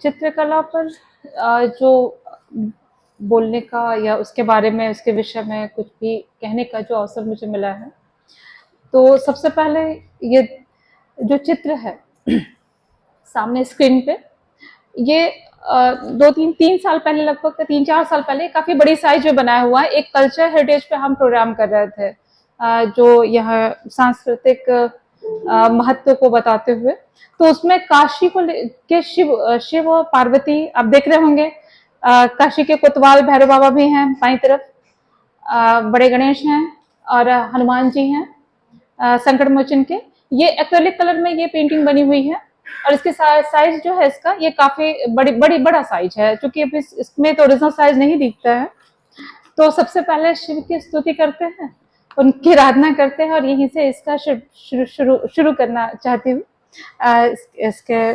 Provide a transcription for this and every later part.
चित्रकला पर जो बोलने का या उसके बारे में, उसके विषय में कुछ भी कहने का जो अवसर मुझे मिला है, तो सबसे पहले ये जो चित्र है सामने स्क्रीन पे, ये 2-3 साल पहले, लगभग 3-4 साल पहले काफी बड़ी साइज में बनाया हुआ है। एक कल्चर हेरिटेज पे हम प्रोग्राम कर रहे थे, जो यह सांस्कृतिक महत्व को बताते हुए। तो उसमें काशी को के शिव और पार्वती आप देख रहे होंगे। काशी के कोतवाल भैरव बाबा भी हैं बाई तरफ, बड़े गणेश हैं और हनुमान जी हैं संकट मोचन के। ये एक्रेलिक कलर में ये पेंटिंग बनी हुई है और इसके साइज जो है इसका, ये काफी बड़ा साइज है, क्योंकि अभी इसमें तो ओरिजिनल साइज नहीं दिखता है। तो सबसे पहले शिव की स्तुति करते हैं, उनकी आराधना करते हैं और यहीं से इसका शुरू करना चाहती हूँ। इसके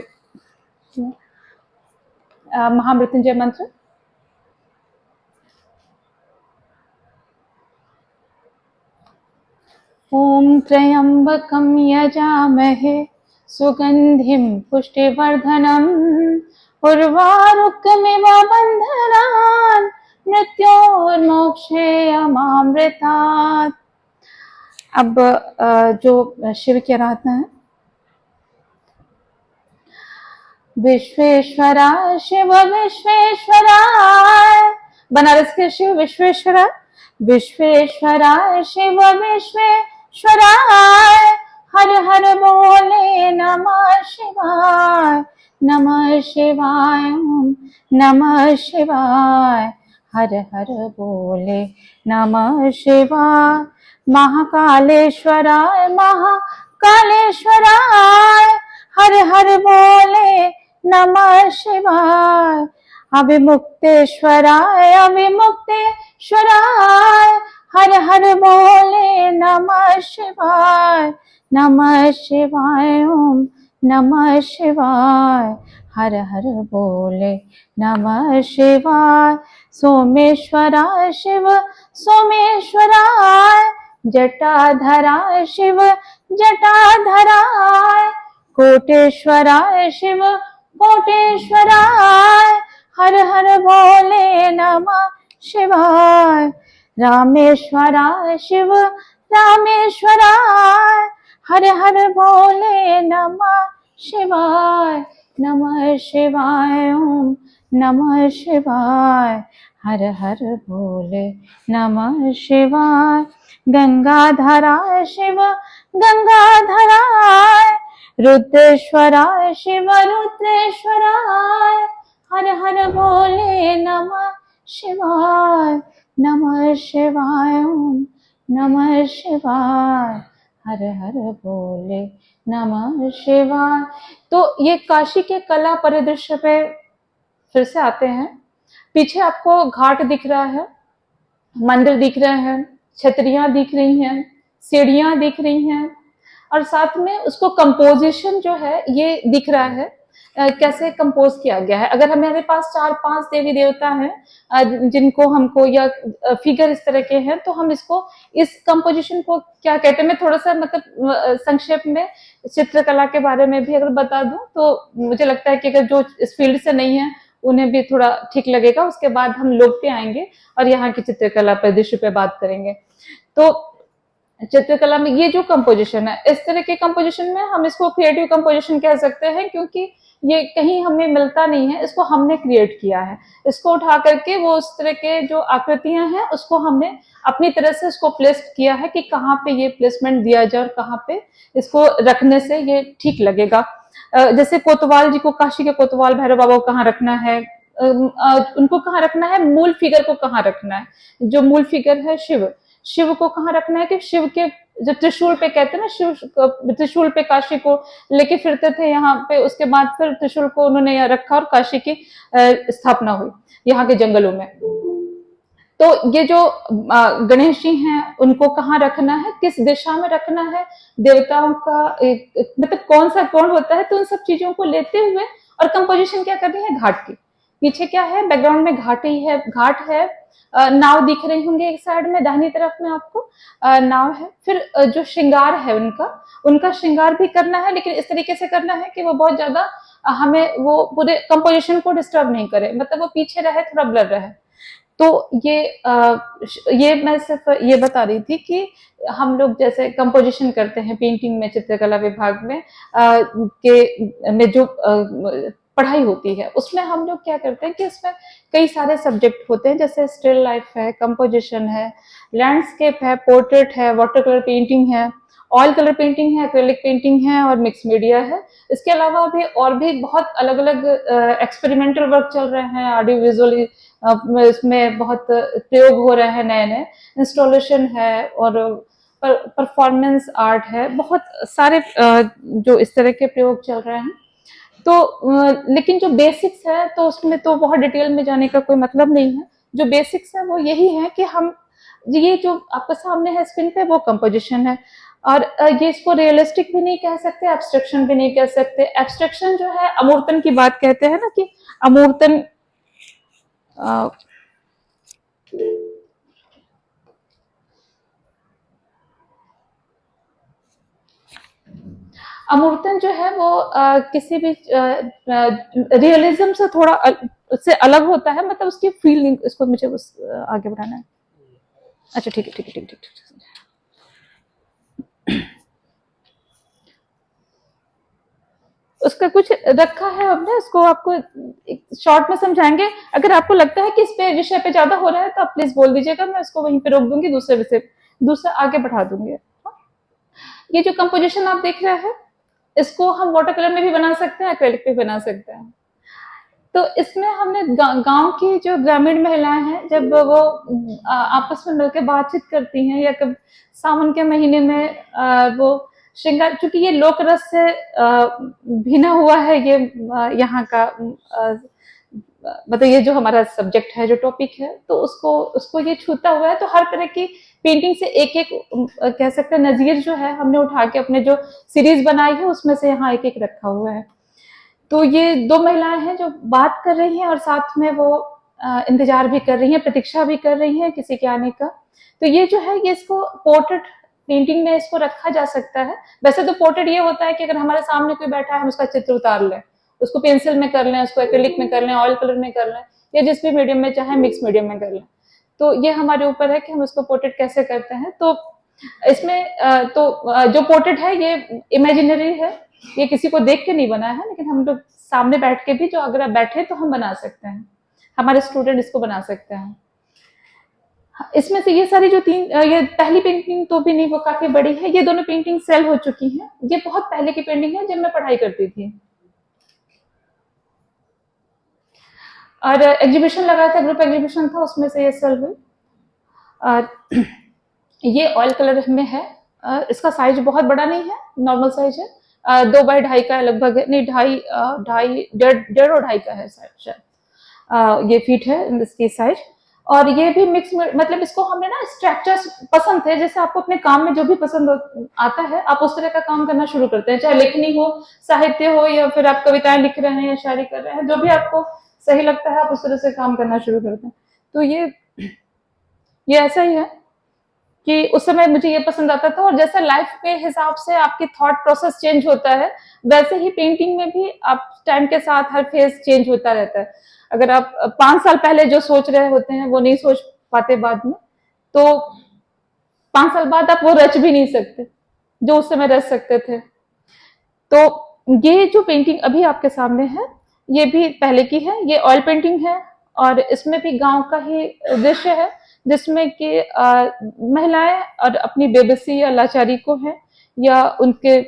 महामृत्युंजय मंत्र। ओम त्र्यंबकं यजामहे सुगंधिं पुष्टिवर्धनम् उर्वारुकमिव बन्धनान् मृत्योर्मोक्षेयमामृतात्। अब जो शिव की आराधना है। विश्वेश्वराय शिव विश्वेश्वराय, बनारस के शिव विश्वेश्वराय। विश्वेश्वराय शिव विश्वेश्वराय, हर हर बोले नमः शिवाय। नमः शिवाय ओम नमः शिवाय, हर हर बोले नमः शिवाय। महाकालेश्वराय महाकालेश्वराय, हर हर बोले नमः शिवाय। अविमुक्तेश्वराय अविमुक्तेश्वराय, हर हर बोले नमः शिवाय। नमः शिवाय ओम नमः शिवाय, हर हर बोले नमः शिवाय। सोमेश्वराय शिव सोमेश्वराय, जटाधराय शिव जटाधराय। कोटेश्वराय शिव कोटेश्वराय, हर हर बोले नमः शिवाय। रामेश्वराय शिव रामेश्वराय, हर हर बोले नमः शिवाय। नमः शिवाय ओम नमः शिवाय, हर हर बोले नमः शिवाय। गंगाधराय शिव गंगाधराय, रुद्रेश्वराय शिव रुद्रेश्वराय, हर हर बोले नमः शिवाय। नमः शिवाय ओम नमः शिवाय, हर हर बोले नमः शिवाय। तो ये काशी के कला परिदृश्य पे फिर से आते हैं। पीछे आपको घाट दिख रहा है, मंदिर दिख रहे हैं, छतरियां दिख रही हैं, सीढ़ियां दिख रही हैं और साथ में उसको कंपोजिशन जो है ये दिख रहा है, कैसे कंपोज किया गया है। अगर हमारे पास 4-5 देवी देवता हैं जिनको हमको या फिगर इस तरह के हैं, तो हम इसको इस कंपोजिशन को क्या कहते हैं, मैं थोड़ा सा मतलब संक्षेप में चित्रकला के बारे में भी अगर बता दूं तो मुझे लगता है कि अगर जो इस फील्ड से नहीं है उन्हें भी थोड़ा ठीक लगेगा। उसके बाद हम लोग पे आएंगे और यहाँ की चित्रकला परिदृश्य पे बात करेंगे। तो चित्रकला में ये जो कंपोजिशन है, इस तरह के कंपोजिशन में हम इसको क्रिएटिव कंपोजिशन कह सकते हैं, क्योंकि ये कहीं हमें मिलता नहीं है, इसको हमने क्रिएट किया है। इसको उठा करके वो उस तरह के जो आकृतियां हैं उसको हमने अपनी तरह से इसको प्लेस किया है कि कहाँ पे ये प्लेसमेंट दिया जाए और कहाँ पे इसको रखने से ये ठीक लगेगा। जैसे कोतवाल जी को, काशी के कोतवाल भैरव बाबा को कहाँ रखना है, उनको कहाँ रखना है, मूल फिगर को कहाँ रखना है। जो मूल फिगर है शिव, शिव को कहाँ रखना है कि शिव के जो त्रिशूल पे कहते हैं ना, शिव त्रिशूल पे काशी को लेके फिरते थे यहाँ पे। उसके बाद फिर त्रिशूल को उन्होंने यहाँ रखा और काशी की स्थापना हुई यहाँ के जंगलों में। तो ये जो गणेश जी हैं उनको कहाँ रखना है, किस दिशा में रखना है, देवताओं का मतलब कौन सा कोण होता है, तो उन सब चीजों को लेते हुए और कंपोजिशन क्या करनी है घाट की। पीछे क्या है, बैकग्राउंड में घाट ही है, घाट है। नाव दिख रही होंगे एक साइड में, दाहिनी तरफ में आपको नाव है। फिर जो श्रृंगार है उनका श्रृंगार भी करना है, लेकिन इस तरीके से करना है कि वो बहुत ज्यादा हमें वो पूरे कंपोजिशन को डिस्टर्ब नहीं करे, मतलब वो पीछे रहे, थोड़ा ब्लर रहे। तो ये मैं सिर्फ ये बता रही थी कि हम लोग जैसे कंपोजिशन करते हैं पेंटिंग में, चित्रकला विभाग में जो पढ़ाई होती है, उसमें हम लोग क्या करते हैं कि इसमें कई सारे सब्जेक्ट होते हैं, जैसे स्टिल लाइफ है, कंपोजिशन है, लैंडस्केप है, पोर्ट्रेट है, वाटर कलर पेंटिंग है, ऑयल कलर पेंटिंग है, एक्रेलिक पेंटिंग है और मिक्स मीडिया है। इसके अलावा भी और भी बहुत अलग अलग एक्सपेरिमेंटल वर्क चल रहे हैं, ऑडियो विजुअली इसमें बहुत प्रयोग हो रहे हैं, नए नए इंस्टॉलेशन है और परफॉर्मेंस आर्ट है, बहुत सारे जो इस तरह के प्रयोग चल रहे हैं। तो लेकिन जो बेसिक्स है तो उसमें तो बहुत डिटेल में जाने का कोई मतलब नहीं है। जो बेसिक्स है वो यही है कि हम ये जो आपके सामने है स्क्रीन पे वो कंपोजिशन है, और ये इसको रियलिस्टिक भी नहीं कह सकते, एब्स्ट्रक्शन भी नहीं कह सकते। एब्स्ट्रक्शन जो है अमूर्तन की बात कहते हैं ना, कि अमूर्तन अमूर्तन जो है वो किसी भी रियलिज्म से थोड़ा उससे अलग होता है, मतलब उसकी फीलिंग, इसको मुझे बस आगे बढ़ाना है। अच्छा ठीक है ठीक है ठीक है ठीक है। उसका कुछ रखा है हमने, उसको आपको शॉर्ट में समझाएंगे। अगर आपको लगता है कि इस पे विषय पे ज्यादा हो रहा है तो आप प्लीज बोल दीजिएगा, मैं उसको वहीं पे रोक दूंगी, दूसरे विषय दूसरा आगे बढ़ा दूंगी। ये जो कंपोजिशन आप देख रहे हैं, इसको हम वाटर कलर में भी बना सकते हैं, एक्रेलिक पे बना सकते हैं। तो इसमें हमने गांव की जो ग्रामीण महिलाएं हैं, जब वो आपस में मिलकर बातचीत करती हैं, या कब सावन के महीने में वो श्रृंगार, चूंकि ये लोक रस से भिना हुआ है, ये यहाँ का मतलब ये जो हमारा सब्जेक्ट है, जो टॉपिक है, तो उसको उसको ये छूता हुआ है। तो हर तरह की पेंटिंग से एक एक कह सकते हैं नजीर जो है हमने उठा के अपने जो सीरीज बनाई है उसमें से यहाँ एक एक रखा हुआ है। तो ये दो महिलाएं हैं जो बात कर रही हैं और साथ में वो इंतजार भी कर रही हैं, प्रतीक्षा भी कर रही हैं किसी के आने का। तो ये जो है, ये इसको पोर्ट्रेट पेंटिंग में इसको रखा जा सकता है। वैसे तो पोर्ट्रेट ये होता है कि अगर हमारे सामने कोई बैठा है, हम उसका चित्र उतार लें, उसको पेंसिल में कर लें, उसको एक्रिलिक में कर लें, ऑयल कलर में कर लें, या जिस भी मीडियम में चाहे मिक्स मीडियम में कर लें। तो ये हमारे ऊपर है कि हम उसको पोर्ट्रेट कैसे करते हैं। तो इसमें जो पोर्ट्रेट है ये इमेजिनरी है, ये किसी को देख के नहीं बना है, लेकिन हम लोग सामने बैठ के भी, जो अगर आप बैठे तो हम बना सकते हैं, हमारे स्टूडेंट इसको बना सकते हैं। इसमें से ये सारी जो ये पहली पेंटिंग तो भी नहीं, वो काफी बड़ी है, ये दोनों पेंटिंग सेल हो चुकी हैं। ये बहुत पहले की पेंटिंग है जब मैं पढ़ाई करती थी, और एग्जीबिशन लगा था, ग्रुप एग्जीबिशन था, उसमें से ये सेल हुई। और ये ऑयल कलर में है, इसका साइज बहुत बड़ा नहीं है, नॉर्मल साइज है, 2x2.5 का लगभग, नहीं 1.5 और 2.5 का है शायद, ये फीट है इसकी साइज। और ये भी मिक्स, मतलब इसको हमने ना स्ट्रक्चर्स पसंद थे, जैसे आपको अपने काम में जो भी पसंद आता है आप उस तरह का काम करना शुरू करते हैं, चाहे लेखनी हो, साहित्य हो, या फिर आप कविताएं लिख रहे हैं या शायरी कर रहे हैं, जो भी आपको सही लगता है आप उस तरह से काम करना शुरू करते हैं। तो ये ऐसा ही है कि उस समय मुझे ये पसंद आता था, और जैसे लाइफ के हिसाब से आपकी थॉट प्रोसेस चेंज होता है, वैसे ही पेंटिंग में भी आप टाइम के साथ हर फेज चेंज होता रहता है। अगर आप 5 साल पहले जो सोच रहे होते हैं वो नहीं सोच पाते बाद में, तो 5 साल बाद आप वो रच भी नहीं सकते जो उस समय रच सकते थे। तो ये जो पेंटिंग अभी आपके सामने है, ये भी पहले की है, ये ऑयल पेंटिंग है, और इसमें भी गांव का ही दृश्य है, जिसमें कि महिलाएं और अपनी बेबसी या लाचारी को है, या उनके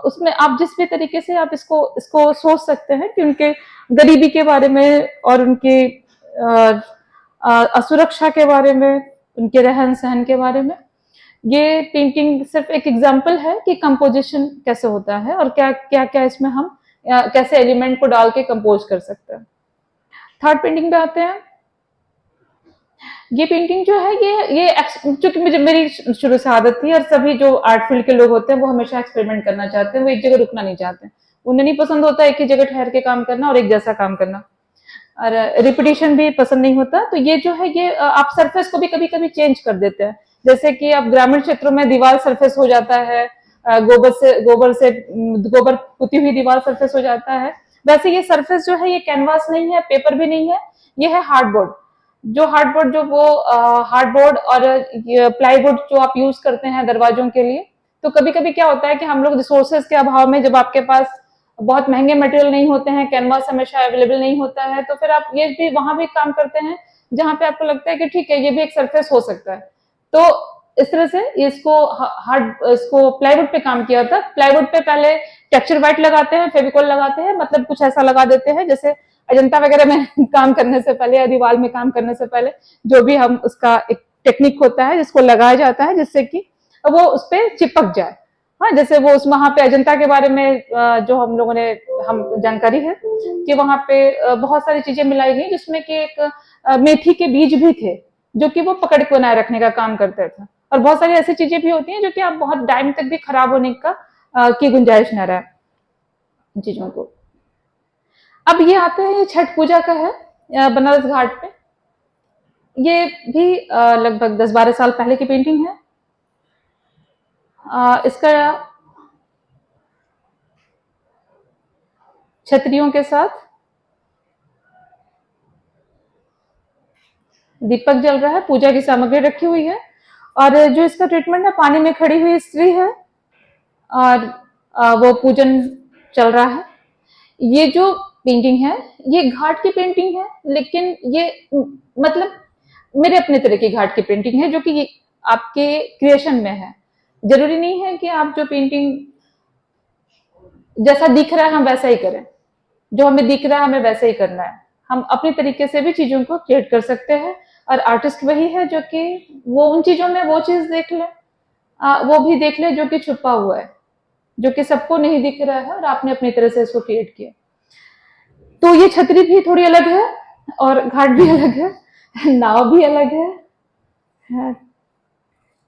उसमें आप जिस भी तरीके से आप इसको सोच सकते हैं कि उनके गरीबी के बारे में, और उनकी असुरक्षा के बारे में, उनके रहन सहन के बारे में। ये पेंटिंग सिर्फ एक एग्जाम्पल है कि कंपोजिशन कैसे होता है, और क्या क्या क्या इसमें हम कैसे एलिमेंट को डाल के कंपोज कर सकते हैं। थर्ड पेंटिंग पे आते हैं। ये पेंटिंग जो है, ये चूंकि मुझे मेरी शुरू से आदत थी, और सभी जो आर्ट फील्ड के लोग होते हैं वो हमेशा एक्सपेरिमेंट करना चाहते हैं, वो एक जगह रुकना नहीं चाहते, उन्हें नहीं पसंद होता एक ही जगह ठहर के काम करना और एक जैसा काम करना, और रिपीटिशन भी पसंद नहीं होता। तो ये जो है, ये आप सरफेस को भी कभी कभी चेंज कर देते हैं, जैसे कि अब ग्रामीण क्षेत्रों में दीवार सरफेस हो जाता है, गोबर पुती हुई दीवार सरफेस हो जाता है, वैसे ये सरफेस जो है ये कैनवास नहीं है, पेपर भी नहीं है, ये है हार्डबोर्ड। जो हार्डबोर्ड जो वो हार्डबोर्ड और प्लाईवुड जो आप यूज करते हैं दरवाजों के लिए। तो कभी कभी क्या होता है कि हम लोग रिसोर्सेज के अभाव में, जब आपके पास बहुत महंगे मटेरियल नहीं होते हैं, कैनवास हमेशा अवेलेबल नहीं होता है, तो फिर आप ये भी वहां भी काम करते हैं जहां पे आपको लगता है कि ठीक है ये भी एक सरफेस हो सकता है। तो इस तरह से इसको प्लाईवुड पे काम किया था। प्लाईवुड पे पहले टेक्सचर व्हाइट लगाते हैं, फेविकॉल लगाते हैं, मतलब कुछ ऐसा लगा देते हैं जैसे अजंता वगैरह में काम करने से पहले या दीवार में काम करने से पहले जो भी हम उसका एक टेक्निक होता है जिसको लगाया जाता है जिससे कि वो उस पर चिपक जाए। हाँ, जैसे वो उस वहां पे अजंता के बारे में जो हम लोगों ने हम जानकारी है कि वहां पे बहुत सारी चीजें मिलाई गई जिसमें कि एक मेथी के बीज भी थे जो कि वो पकड़ के बनाए रखने का काम करते थे। और बहुत सारी ऐसी चीजें भी होती हैं जो कि आप बहुत टाइम तक भी खराब होने का की गुंजाइश न रहे चीजों को। अब ये आते हैं, ये छठ पूजा का है बनारस घाट पे। ये भी लगभग 10-12 साल पहले की पेंटिंग है। इसका छतरियों के साथ दीपक जल रहा है, पूजा की सामग्री रखी हुई है और जो इसका ट्रीटमेंट है, पानी में खड़ी हुई स्त्री है और वो पूजन चल रहा है। ये जो पेंटिंग है ये घाट की पेंटिंग है, लेकिन ये मतलब मेरे अपने तरह की घाट की पेंटिंग है जो कि आपके क्रिएशन में है। जरूरी नहीं है कि आप जो पेंटिंग जैसा दिख रहा है हम वैसा ही करें, जो हमें दिख रहा है हमें वैसा ही करना है। हम अपने तरीके से भी चीजों को क्रिएट कर सकते हैं और आर्टिस्ट वही है जो कि वो उन चीजों में वो चीज देख ले, वो भी देख ले जो कि छुपा हुआ है, जो कि सबको नहीं दिख रहा है और आपने अपनी तरह से इसको क्रिएट किया। तो ये छतरी भी थोड़ी अलग है और घाट भी अलग है, नाव भी अलग है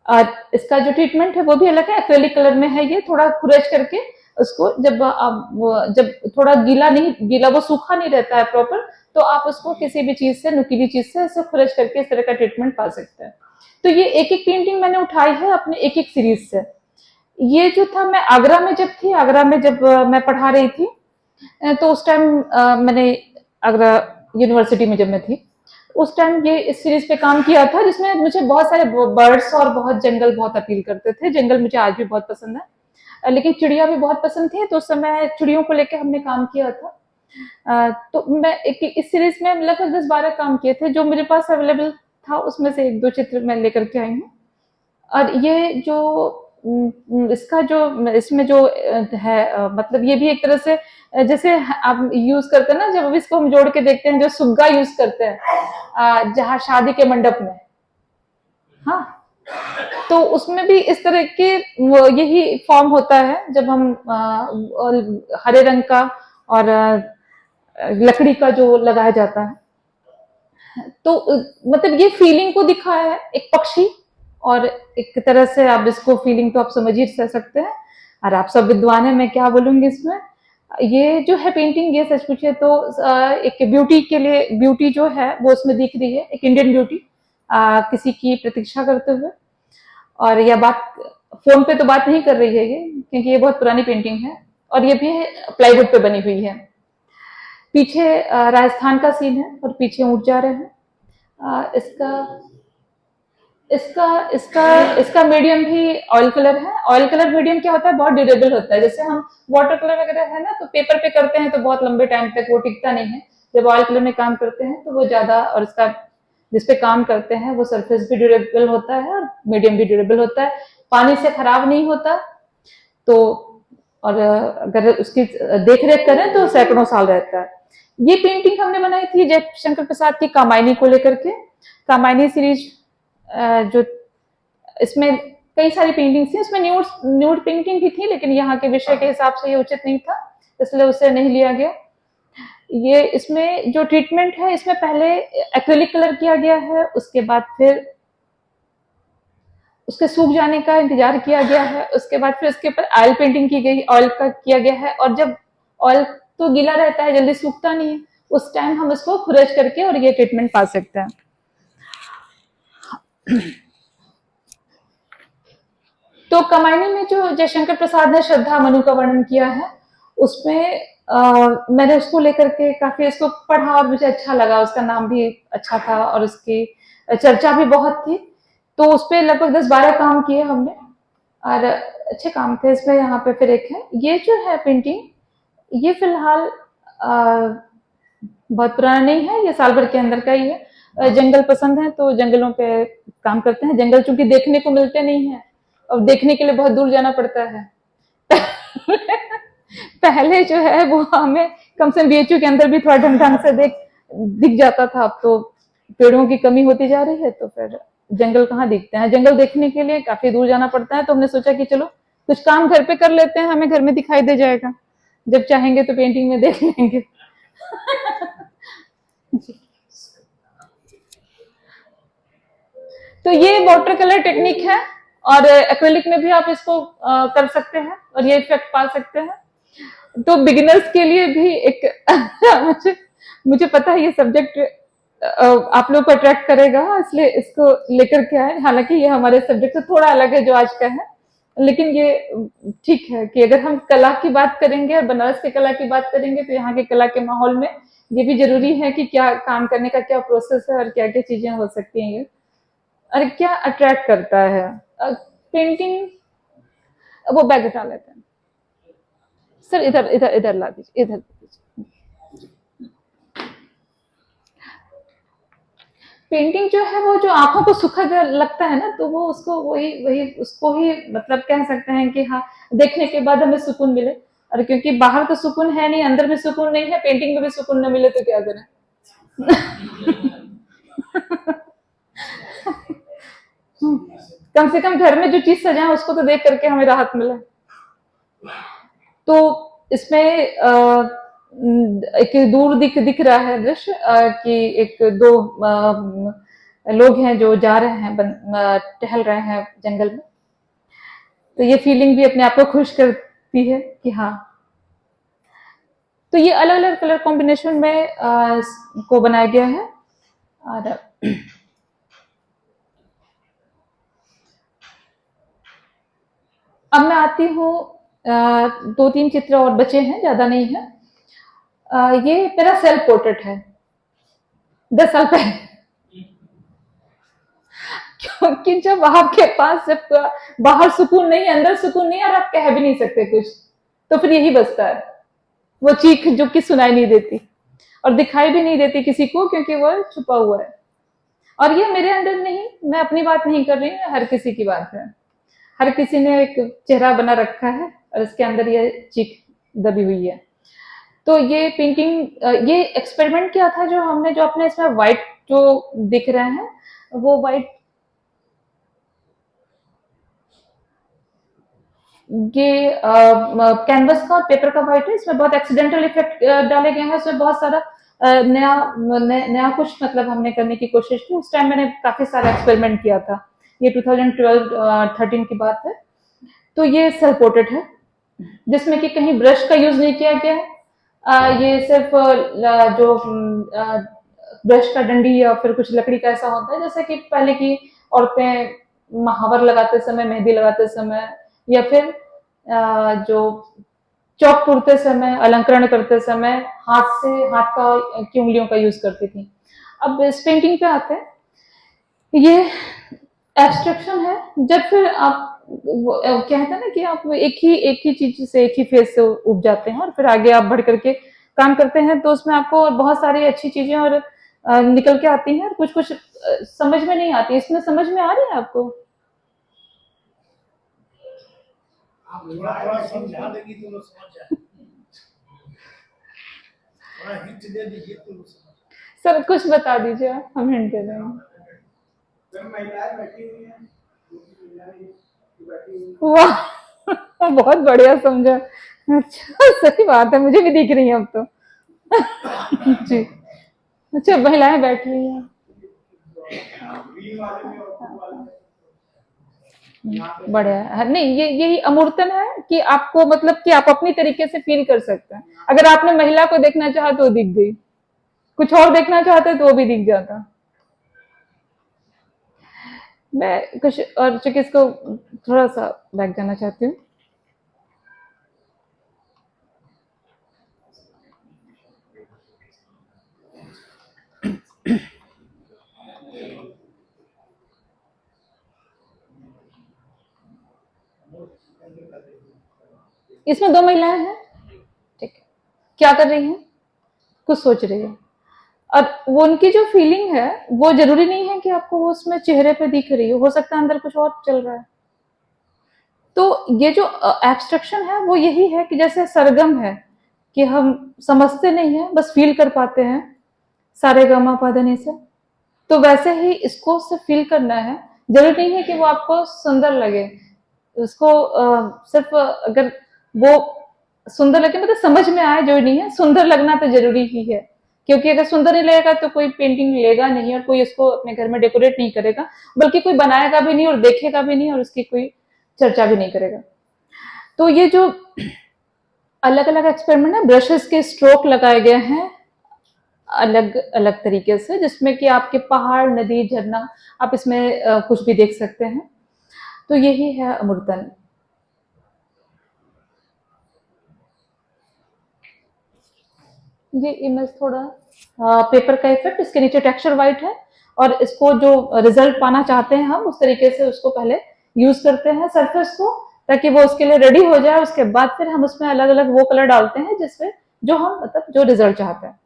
और इसका जो ट्रीटमेंट है वो भी अलग है। एक्रेलिक कलर में है, ये थोड़ा खुरच करके उसको जब थोड़ा गीला नहीं, गीला वो सूखा नहीं रहता है प्रॉपर, तो आप उसको किसी भी चीज से, नुकीली चीज से इसे खुरच करके इस तरह का ट्रीटमेंट पा सकते हैं। तो ये एक एक पेंटिंग मैंने उठाई है अपने एक एक सीरीज से। ये जो था, मैं आगरा में जब थी, आगरा में जब मैं पढ़ा रही थी, तो उस टाइम मैंने आगरा यूनिवर्सिटी में जब मैं थी उस टाइम ये इस सीरीज पे काम किया था जिसमें मुझे बहुत सारे बर्ड्स और बहुत जंगल बहुत अपील करते थे। जंगल मुझे आज भी बहुत पसंद है, लेकिन चिड़िया भी बहुत पसंद थी, तो उस समय चिड़ियों को लेकर हमने काम किया था। तो मैं इस सीरीज में लगभग 10-12 काम किए थे, जो मेरे पास अवेलेबल था उसमें से 1-2 चित्र मैं लेकर के आई हूँ। और ये जो इसका जो इसमें जो है मतलब ये भी एक तरह से जैसे आप यूज करते हैं ना, जब इसको हम जोड़ के देखते हैं, जो सुग्गा यूज करते हैं जहाँ शादी के मंडप में, हाँ, तो उसमें भी इस तरह के यही फॉर्म होता है जब हम हरे रंग का और लकड़ी का जो लगाया जाता है। तो मतलब ये फीलिंग को दिखाया है एक पक्षी, और एक तरह से आप इसको फीलिंग तो आप समझ ही सकते हैं, और आप सब विद्वान है, मैं क्या बोलूंगी इसमें। ये जो है पेंटिंग, ये सच पूछे तो एक ब्यूटी के लिए, ब्यूटी जो है वो उसमें दिख रही है, एक इंडियन ब्यूटी किसी की प्रतीक्षा करते हुए। और यह बात फोन पे तो बात नहीं कर रही है ये, क्योंकि ये बहुत पुरानी पेंटिंग है और ये भी प्लाईवुड पे बनी हुई है। पीछे राजस्थान का सीन है और पीछे ऊंट जा रहे हैं। इसका इसका इसका इसका मीडियम भी ऑयल कलर है। ऑयल कलर मीडियम क्या होता है, बहुत ड्यूरेबल होता है। जैसे हम वाटर कलर वगैरह है ना, तो पेपर पे करते हैं तो बहुत लंबे टाइम तक वो टिकता नहीं है। जब ऑयल कलर में काम करते हैं तो वो ज्यादा, और इसका जिसपे काम करते हैं वो सरफेस भी ड्यूरेबल होता है और मीडियम भी ड्यूरेबल होता है, पानी से खराब नहीं होता। तो और अगर उसकी देख रेख करें तो सैकड़ों साल रहता है। ये पेंटिंग हमने बनाई थी जयशंकर प्रसाद की कामायनी को लेकर के। कामायनी सीरीज जो, इसमें कई सारी पेंटिंग्स थी, उसमें न्यूड पेंटिंग भी थी, लेकिन यहाँ के विषय के हिसाब से ये उचित नहीं था, इसलिए उसे नहीं लिया गया। ये इसमें जो ट्रीटमेंट है, इसमें पहले एक्रेलिक कलर किया गया है, उसके बाद फिर उसके सूख जाने का इंतजार किया गया है, उसके बाद फिर उसके ऊपर ऑयल पेंटिंग की गई, ऑयल का किया गया है। और जब ऑयल तो गीला रहता है, जल्दी सूखता नहीं है, उस टाइम हम इसको खुरच करके और ये ट्रीटमेंट पा सकते हैं। तो कामायनी में जो जयशंकर प्रसाद ने श्रद्धा मनु का वर्णन किया है, उसमें मैंने उसको लेकर के काफी इसको पढ़ा और मुझे अच्छा लगा, उसका नाम भी अच्छा था और उसकी चर्चा भी बहुत थी। तो उस पे लगभग 10-12 काम किए हमने और अच्छे काम थे इसमें। यहाँ पे फिर एक है, ये जो है पेंटिंग, ये फिलहाल बहुत पुराना नहीं है, ये साल भर के अंदर का ही है। जंगल पसंद है तो जंगलों पे काम करते हैं। जंगल चूंकि देखने को मिलते नहीं है और देखने के लिए बहुत दूर जाना पड़ता है। पहले जो है वो हमें कम से कम बीएचयू के अंदर भी थोड़ा ढंग ढंग से दिख जाता था। अब तो पेड़ों की कमी होती जा रही है तो फिर जंगल कहाँ दिखते हैं। जंगल देखने के लिए काफी दूर जाना पड़ता है, तो हमने सोचा कि चलो कुछ काम घर पे कर लेते हैं, हमें घर में दिखाई दे जाएगा, जब चाहेंगे तो पेंटिंग में देख लेंगे। तो ये वाटर कलर टेक्निक है और एक्रेलिक में भी आप इसको कर सकते हैं और ये इफेक्ट पा सकते हैं। तो बिगिनर्स के लिए भी एक मुझे पता है ये सब्जेक्ट आप लोग को अट्रैक्ट करेगा, इसलिए इसको लेकर के आए। हालांकि ये हमारे सब्जेक्ट से थोड़ा अलग है जो आज का है, लेकिन ये ठीक है कि अगर हम कला की बात करेंगे और बनारस की कला की बात करेंगे तो यहाँ के कला के माहौल में ये भी जरूरी है कि क्या काम करने का क्या प्रोसेस है और क्या क्या चीजें हो सकती हैं ये, और क्या अट्रैक्ट करता है। पेंटिंग वो बैग हटा लेते हैं सर, इधर इधर इधर ला दीजिए, इधर। पेंटिंग जो है वो जो आंखों को सुखद लगता है ना, तो वो उसको वही वही उसको ही मतलब कह सकते हैं कि हाँ, देखने के बाद हमें सुकून मिले। और क्योंकि बाहर तो सुकून है नहीं, अंदर में सुकून नहीं है, पेंटिंग में भी सुकून न मिले तो क्या करें। कम से कम घर में जो चीज सजाए उसको तो देख करके हमें राहत मिले। तो इसमें एक दूर दिख रहा है दृश्य कि एक दो लोग हैं जो जा रहे हैं, टहल रहे हैं जंगल में। तो ये फीलिंग भी अपने आप को खुश करती है कि हाँ। तो ये अलग अलग कलर कॉम्बिनेशन में को बनाया गया है। और अब मैं आती हूँ, 2-3 चित्र और बचे हैं, ज्यादा नहीं है। ये मेरा सेल्फ पोर्ट्रेट है 10 साल पहले। क्योंकि जब आपके पास जब बाहर सुकून नहीं, अंदर सुकून नहीं और आप कह भी नहीं सकते कुछ, तो फिर यही बचता है, वो चीख जो कि सुनाई नहीं देती और दिखाई भी नहीं देती किसी को, क्योंकि वो छुपा हुआ है। और ये मेरे अंदर नहीं, मैं अपनी बात नहीं कर रही हूँ, हर किसी की बात है। हर किसी ने एक चेहरा बना रखा है और इसके अंदर ये चीख दबी हुई है। तो ये पेंटिंग, ये एक्सपेरिमेंट क्या था जो हमने, जो अपने इसमें व्हाइट जो दिख रहे हैं वो व्हाइट, ये कैनवस का और पेपर का व्हाइट है। इसमें बहुत एक्सीडेंटल इफेक्ट डाले गए हैं, इसमें बहुत सारा नया कुछ मतलब हमने करने की कोशिश की। उस टाइम मैंने काफी सारा एक्सपेरिमेंट किया था, ये 2012-13 की बात है। तो ये सेल्फ पोर्ट्रेट है जिसमें कि कहीं ब्रश का यूज नहीं किया गया है। ये सिर्फ जो ब्रश का डंडी या फिर कुछ लकड़ी का ऐसा होता है, जैसे कि पहले की औरतें महावर लगाते समय, मेहंदी लगाते समय, या फिर जो चौक पुरते समय, अलंकरण करते समय हाथ से, हाथ का की उंगलियों का यूज करती थी। अब इस पेंटिंग पे आते हैं, ये एब्स्ट्रक्शन है। जब फिर आप कहते हैं ना कि आप एक ही चीज से, एक ही फेज से उब जाते हैं और फिर आगे आप बढ़ करके काम करते हैं, तो उसमें आपको बहुत सारी अच्छी चीजें और निकल के आती हैं, और कुछ कुछ समझ में नहीं आती। इसमें समझ में आ रही है आपको? आप थोड़ा समझा देगी तो लोग समझ जाए, थोड़ा हिंट दे दीजिए तो लोग समझ जाए। सर कुछ बता दीजिए, हम हिंट दे देंगे। महिलाएं बैठी हुई हैं, वाह, बहुत बढ़िया समझा। अच्छा, सही बात है, मुझे भी दिख रही है अब तो। जी, अच्छा, महिलाएं बैठी हुई हैं। बढ़िया है। नहीं, ये यही अमूर्तन है कि आपको मतलब कि आप अपनी तरीके से फील कर सकते हैं। अगर आपने महिला को देखना चाहा तो दिख गई, कुछ और देखना चाहते तो वो भी दिख जाता। मैं कुछ और चूंकि इसको थोड़ा सा बैक जाना चाहती हूँ। इसमें 2 महिलाएं हैं, ठीक है, क्या कर रही हैं, कुछ सोच रही है, और वो उनकी जो फीलिंग है वो जरूरी नहीं है कि आपको वो उसमें चेहरे पे दिख रही हो सकता है अंदर कुछ और चल रहा है। तो ये जो एब्स्ट्रक्शन है वो यही है कि जैसे सरगम है कि हम समझते नहीं है, बस फील कर पाते हैं सारे गामा पाधनी से, तो वैसे ही इसको सिर्फ फील करना है। जरूरी नहीं है कि वो आपको सुंदर लगे, उसको सिर्फ अगर वो सुंदर लगे मतलब समझ में आए, जो नहीं है सुंदर लगना तो जरूरी ही है, क्योंकि अगर सुंदर नहीं लगेगा तो कोई पेंटिंग लेगा नहीं और कोई उसको अपने घर में डेकोरेट नहीं करेगा, बल्कि कोई बनाएगा भी नहीं और देखेगा भी नहीं और उसकी कोई चर्चा भी नहीं करेगा। तो ये जो अलग अलग एक्सपेरिमेंट है, ब्रशेस के स्ट्रोक लगाए गए हैं अलग अलग तरीके से, जिसमें कि आपके पहाड़, नदी, झरना, आप इसमें कुछ भी देख सकते हैं। तो यही है अमृतन। ये इमेज थोड़ा पेपर का इफेक्ट, इसके नीचे टेक्सचर व्हाइट है, और इसको जो रिजल्ट पाना चाहते हैं हम उस तरीके से उसको पहले यूज करते हैं सरफेस को, ताकि वो उसके लिए रेडी हो जाए। उसके बाद फिर हम उसमें अलग अलग वो कलर डालते हैं जिसमें जो हम मतलब जो रिजल्ट चाहते हैं।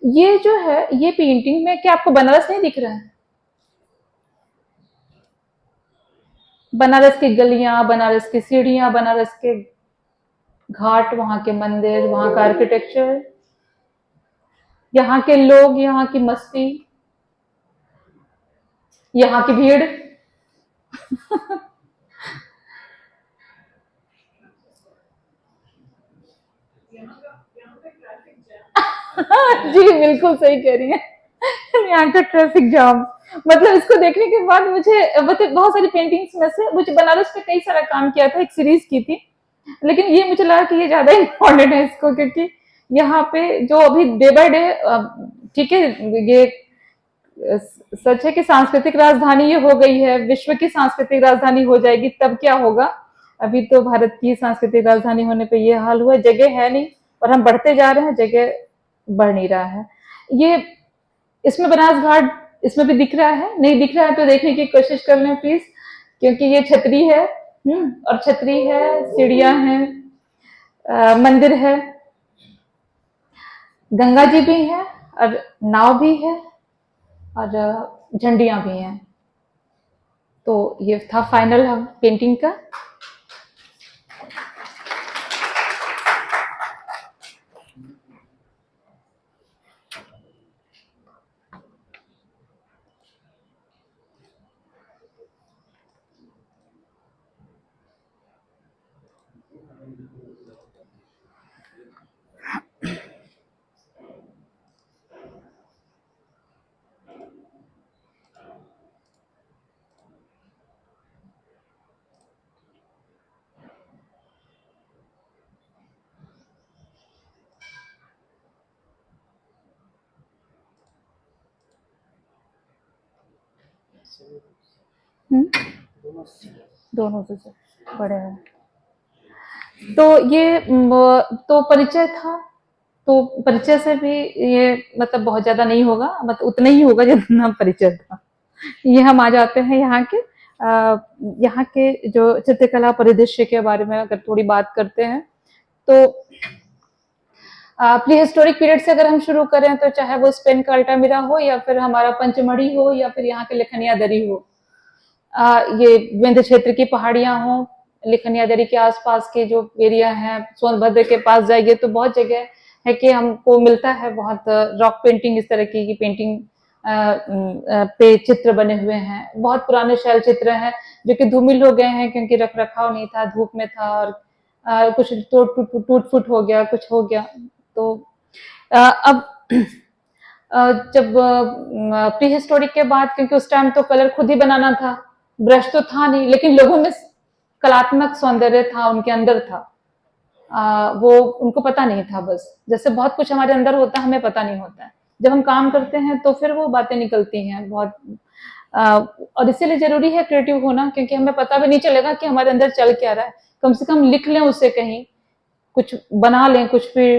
ये जो है ये पेंटिंग में क्या आपको बनारस नहीं दिख रहा है? बनारस की गलियां, बनारस की सीढ़ियां, बनारस के घाट, वहां के मंदिर, वहां का आर्किटेक्चर, यहाँ के लोग, यहाँ की मस्ती, यहाँ की भीड़। जी बिल्कुल सही कह रही हैं। यहाँ का ट्रैफिक जाम, मतलब इसको देखने के बाद मुझे मतलब बहुत सारी पेंटिंग्स में से मुझे बनारस पे कई सारा काम किया था, एक सीरीज की थी, लेकिन ये मुझे लगा कि ये ज्यादा इम्पोर्टेंट है इसको, क्योंकि यहाँ पे जो अभी डे बाय डे, ठीक है, ये सच है कि सांस्कृतिक राजधानी ये हो गई है, विश्व की सांस्कृतिक राजधानी हो जाएगी तब क्या होगा। अभी तो भारत की सांस्कृतिक राजधानी होने पे ये हाल हुआ, जगह है नहीं और हम बढ़ते जा रहे हैं, जगह बढ़ नहीं रहा है। ये इसमें बनास घाट इसमें भी दिख रहा है, नहीं दिख रहा है तो देखने की कोशिश कर लें प्लीज, क्योंकि ये छतरी है, और छतरी है, सीढ़ियां हैं, मंदिर है, गंगा जी भी है, और नाव भी है, और झंडियां भी हैं। तो ये था फाइनल पेंटिंग का। दोनों से बड़े हैं। तो ये तो परिचय था, तो परिचय से भी ये मतलब बहुत ज्यादा नहीं होगा, मतलब उतना ही होगा जितना परिचय था। ये हम आ जाते हैं यहाँ के जो चित्रकला परिदृश्य के बारे में अगर थोड़ी बात करते हैं, तो प्री हिस्टोरिक पीरियड से अगर हम शुरू करें तो चाहे वो स्पेन का अल्टामिरा हो या फिर हमारा पंचमढ़ी हो या फिर यहाँ के लेखनिया दरी हो, ये विंध्य क्षेत्र की पहाड़ियां हो, लेखनिया दरी के आसपास के जो एरिया है, सोनभद्र के पास जाइए तो बहुत जगह है कि हमको मिलता है बहुत रॉक पेंटिंग, इस तरह की पेंटिंग पे चित्र बने हुए हैं, बहुत पुराने शैल चित्र हैं जो कि धूमिल हो गए हैं क्योंकि रख रखाव नहीं था, धूप में था, और कुछ टूट फूट हो गया, कुछ हो गया। तो अब जब प्री हिस्टोरिक के बाद, क्योंकि उस टाइम तो कलर खुद ही बनाना था, ब्रश तो था नहीं, लेकिन लोगों में कलात्मक सौंदर्य था, उनके अंदर था, वो उनको पता नहीं था, बस जैसे बहुत कुछ हमारे अंदर होता है हमें पता नहीं होता है, जब हम काम करते हैं तो फिर वो बातें निकलती हैं बहुत, और इसीलिए जरूरी है क्रिएटिव होना, क्योंकि हमें पता भी नहीं चलेगा कि हमारे अंदर चल क्या रहा है, कम से कम लिख लें उसे, कहीं कुछ बना लें कुछ भी,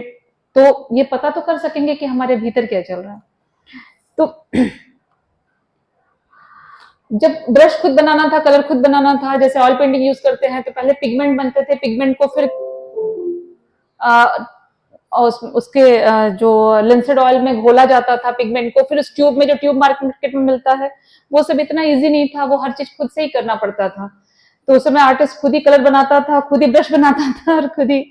तो ये पता तो कर सकेंगे कि हमारे भीतर क्या चल रहा है। तो जब ब्रश खुद बनाना था, कलर खुद बनाना था, जैसे ऑयल पेंटिंग यूज करते हैं तो पहले पिगमेंट बनते थे, पिगमेंट को फिर और उसके जो लिंसेड ऑयल में घोला जाता था पिगमेंट को, फिर उस ट्यूब में, जो ट्यूब मार्केट में मिलता है, वो सब इतना इजी नहीं था, वो हर चीज खुद से ही करना पड़ता था। तो उस समय आर्टिस्ट खुद ही कलर बनाता था, खुद ही ब्रश बनाता था और खुद ही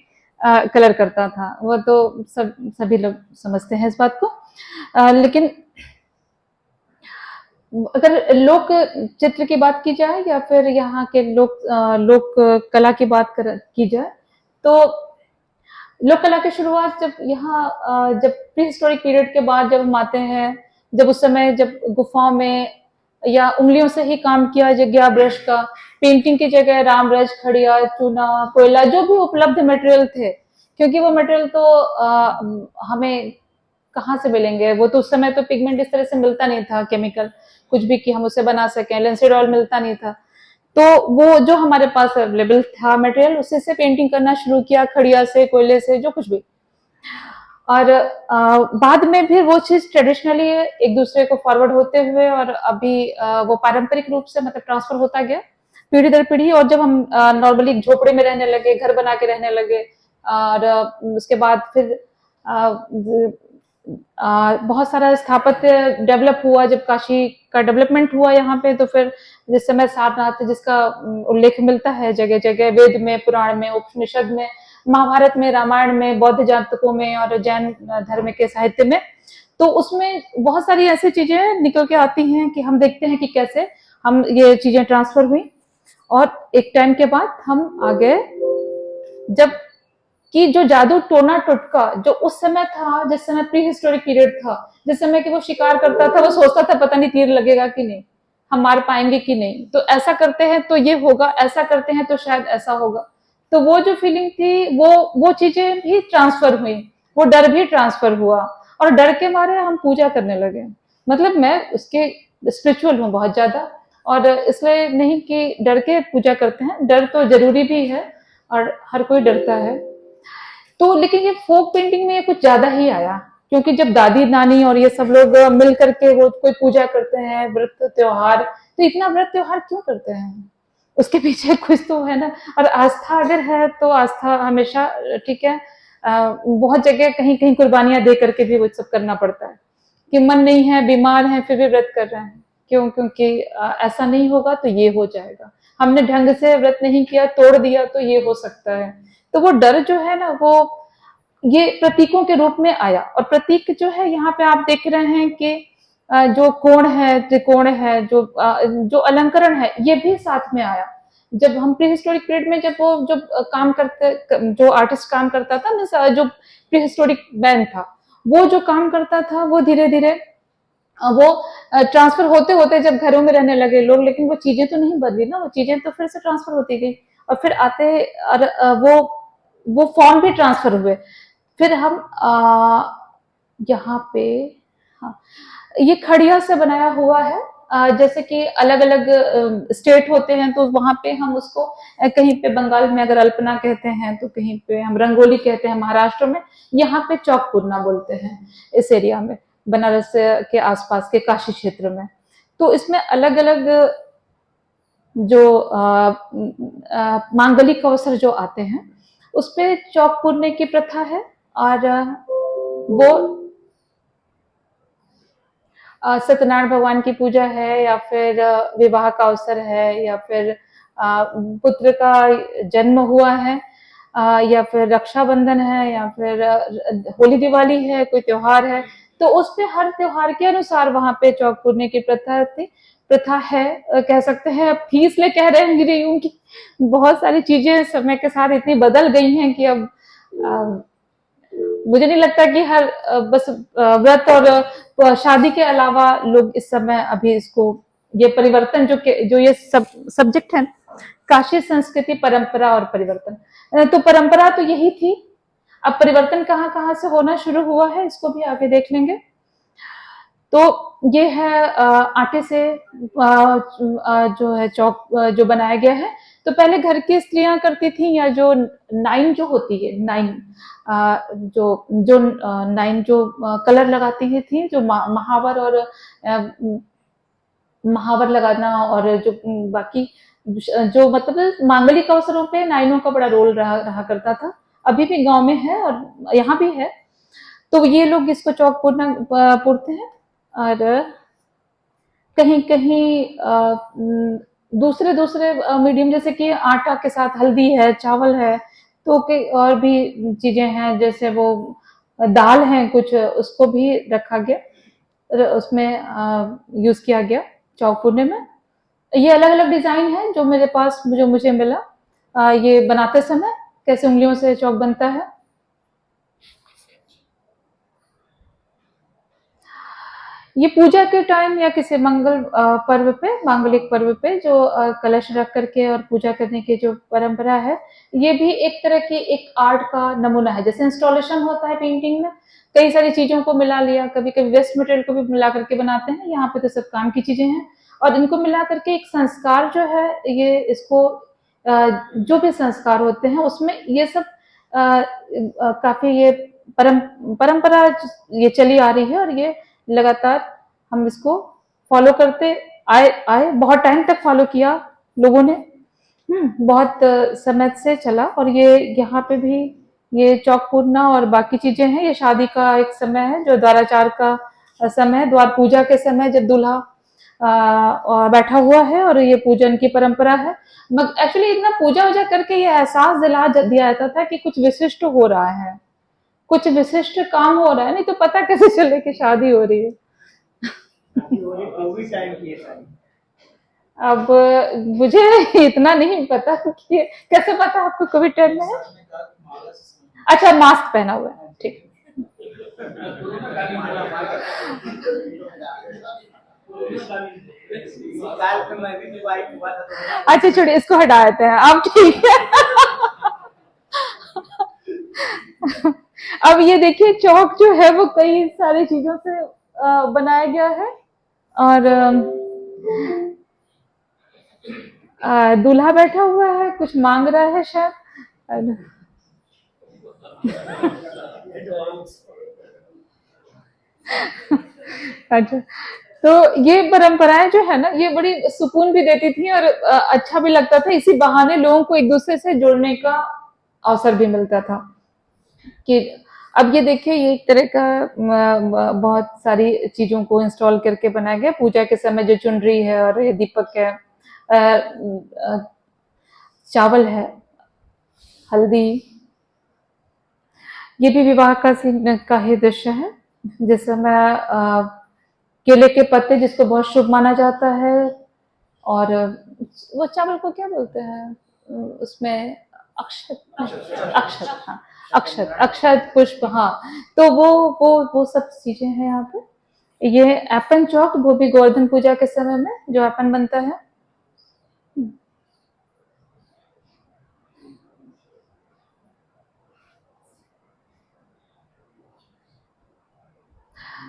कलर करता था। वो तो सभी लोग समझते हैं इस बात को। लेकिन अगर लोक चित्र की बात की जाए या फिर यहाँ के लोक कला की बात की जाए, तो लोक कला की शुरुआत जब यहाँ जब प्री हिस्टोरिक पीरियड के बाद जब हम आते हैं, जब उस समय जब गुफाओं में या उंगलियों से ही काम किया गया ब्रश का, पेंटिंग की जगह राम रच, खड़िया, चूना, कोयला, जो भी उपलब्ध मटेरियल थे, क्योंकि वो मटेरियल तो हमें कहाँ से मिलेंगे, वो तो उस समय तो पिगमेंट इस तरह से मिलता नहीं था, केमिकल कुछ भी कि हम उसे बना सकें, लिंसेड ऑयल मिलता नहीं था। तो वो जो हमारे पास अवेलेबल था मटेरियल, उसी से पेंटिंग करना शुरू किया, खड़िया से, कोयले से, जो कुछ भी। और बाद में भी वो चीज ट्रेडिशनली एक दूसरे को फॉरवर्ड होते हुए और अभी वो पारंपरिक रूप से मतलब ट्रांसफर होता गया पीढ़ी दर पीढ़ी। और जब हम नॉर्मली झोपड़े में रहने लगे, घर बना के रहने लगे, और उसके बाद फिर बहुत सारा स्थापत्य डेवलप हुआ, जब काशी का डेवलपमेंट हुआ यहाँ पे, तो फिर जिस समय सारनाथ, जिसका उल्लेख मिलता है जगह जगह, वेद में, पुराण में, उपनिषद में, महाभारत में, रामायण में, बौद्ध जातकों में और जैन धर्म के साहित्य में, तो उसमें बहुत सारी ऐसी चीजें निकल के आती हैं कि हम देखते हैं कि कैसे हम ये चीजें ट्रांसफर हुई। और एक टाइम के बाद हम आ गए जब कि जो जादू टोना टोटका जो उस समय था, जिस समय प्री हिस्टोरिक पीरियड था, जिस समय कि वो शिकार करता था, वो सोचता था पता नहीं तीर लगेगा कि नहीं, हम मार पाएंगे कि नहीं, तो ऐसा करते हैं तो ये होगा, ऐसा करते हैं तो शायद ऐसा होगा। तो वो जो फीलिंग थी, वो चीजें भी ट्रांसफर हुई, वो डर भी ट्रांसफर हुआ, और डर के मारे हम पूजा करने लगे। मतलब मैं उसके स्पिरिचुअल हूँ बहुत ज्यादा, और इसलिए नहीं कि डर के पूजा करते हैं, डर तो जरूरी भी है और हर कोई डरता है। तो लेकिन ये फोक पेंटिंग में ये कुछ ज्यादा ही आया, क्योंकि जब दादी नानी और ये सब लोग मिल करके वो कोई पूजा करते हैं, व्रत त्योहार, तो इतना व्रत त्योहार क्यों करते हैं, उसके पीछे कुछ तो है ना। और आस्था अगर है तो आस्था हमेशा ठीक है, बहुत जगह कहीं कहीं कुर्बानियां दे करके भी वो सब करना पड़ता है, कि मन नहीं है, बीमार है, फिर भी व्रत कर रहे हैं, क्यों? क्योंकि ऐसा नहीं होगा तो ये हो जाएगा, हमने ढंग से व्रत नहीं किया, तोड़ दिया, तो ये हो सकता है। तो वो डर जो है ना, वो ये प्रतीकों के रूप में आया। और प्रतीक जो है यहाँ पे आप देख रहे हैं कि जो कोण है, त्रिकोण है, जो अलंकरण है, ये भी साथ में आया। जब हम प्री हिस्टोरिक पीरियड में, जब वो काम करते, जो आर्टिस्ट काम करता था, जो प्री हिस्टोरिक मैन था, वो जो काम करता था, वो धीरे धीरे वो ट्रांसफर होते होते जब घरों में रहने लगे लोग, लेकिन वो चीजें तो नहीं बदली ना, वो चीजें तो फिर से ट्रांसफर होती गई, और फिर आते और वो फॉर्म भी ट्रांसफर हुए। फिर हम यहाँ पे, हाँ, ये खड़िया से बनाया हुआ है। जैसे कि अलग अलग स्टेट होते हैं, तो वहां पे हम उसको कहीं पे बंगाल में अगर अल्पना कहते हैं, तो कहीं पे हम रंगोली कहते हैं, महाराष्ट्र में यहाँ पे चौक पूरना बोलते हैं, इस एरिया में, बनारस के आसपास के काशी क्षेत्र में। तो इसमें अलग अलग जो मांगलिक अवसर जो आते हैं, उस पे चौक पूरने की प्रथा है। और वो सत्यनारायण भगवान की पूजा है, या फिर विवाह का अवसर है, या फिर पुत्र का जन्म हुआ है, या फिर रक्षाबंधन है, या फिर होली दिवाली है, कोई त्योहार है, तो उस पे हर त्योहार के अनुसार वहां पे चौक पूरने की प्रथा है, कह सकते हैं। अब थी इसलिए कह रही हूँ कि बहुत सारी चीजें समय के साथ इतनी बदल गई हैं कि अब मुझे नहीं लगता कि हर बस व्रत और शादी के अलावा लोग इस समय अभी इसको, ये परिवर्तन जो ये सब्जेक्ट है, काशी संस्कृति, परंपरा और परिवर्तन, तो परंपरा तो यही थी, अब परिवर्तन कहाँ कहाँ से होना शुरू हुआ है, इसको भी आगे देख लेंगे। तो ये है आटे से जो है चौक जो बनाया गया है। तो पहले घर की स्त्रियां करती थी, या जो नाइन जो होती है, नाइन जो जो नाइन जो कलर लगाती थी, जो महावर और महावर लगाना, और जो बाकी जो मतलब मांगलिक अवसरों पे नाइनों का बड़ा रोल रहा करता था। अभी भी गांव में है और यहाँ भी है। तो ये लोग इसको चौक पूरना पूरते हैं। और कहीं कहीं दूसरे दूसरे मीडियम, जैसे कि आटा के साथ हल्दी है, चावल है, तो और भी चीजें हैं, जैसे वो दाल है कुछ, उसको भी रखा गया, उसमें यूज किया गया चौक पूरने में। ये अलग अलग डिजाइन है जो मेरे पास, जो मुझे मिला ये बनाते समय, कैसे उंगलियों से चौक बनता है। ये पूजा के टाइम या किसी मंगल पर्व पे, मांगलिक पर्व पे जो कलश रख करके और पूजा करने की जो परंपरा है, ये भी एक तरह की एक आर्ट का नमूना है। जैसे इंस्टॉलेशन होता है पेंटिंग में, कई सारी चीजों को मिला लिया, कभी कभी वेस्ट मटेरियल को भी मिला करके बनाते हैं, यहाँ पे तो सब काम की चीजें हैं, और इनको मिला करके एक संस्कार जो है, ये इसको जो भी संस्कार होते हैं उसमें ये सब काफी ये परंपरा ये चली आ रही है, और ये लगातार हम इसको फॉलो करते आए आए बहुत टाइम तक फॉलो किया लोगों ने। बहुत समय से चला। और ये यहाँ पे भी ये चौक पूरना और बाकी चीजें हैं, ये शादी का एक समय है, जो द्वाराचार का समय है, द्वार पूजा के समय जब दूल्हा और बैठा हुआ है और ये पूजन की परंपरा है। एक्चुअली इतना पूजा वूजा करके ये एहसास दिला दिया जाता था कि कुछ विशिष्ट हो रहा है, कुछ विशिष्ट काम हो रहा है, नहीं तो पता कैसे चले कि शादी हो रही है। अब मुझे इतना नहीं पता कि कैसे पता आपको कोविड टाइम में है। अच्छा, मास्क पहना हुआ है, ठीक। अच्छा छोड़िए, इसको हटा देते हैं, अब ठीक है। अब ये देखिए, चौक जो है वो कई सारी चीजों से बनाया गया है। और दूल्हा बैठा हुआ है, कुछ मांग रहा है शायद। अच्छा, तो ये परंपराएं जो है ना, ये बड़ी सुकून भी देती थी और अच्छा भी लगता था। इसी बहाने लोगों को एक दूसरे से जुड़ने का अवसर भी मिलता था। कि अब ये देखिए, ये एक तरह का बहुत सारी चीजों को इंस्टॉल करके बनाया गया पूजा के समय, जो चुनरी है और ये दीपक है, चावल है, हल्दी। ये भी विवाह का सीन का ही दृश्य है, जिस समय केले के पत्ते, जिसको बहुत शुभ माना जाता है, और वो चावल को क्या बोलते हैं, उसमें अक्षत, अक्षत, हाँ, अक्षत, अक्षत पुष्प, हाँ। तो वो सब चीजें हैं यहाँ पे। ये एपन चौक, वो भी गोवर्धन पूजा के समय में जो एपन बनता है।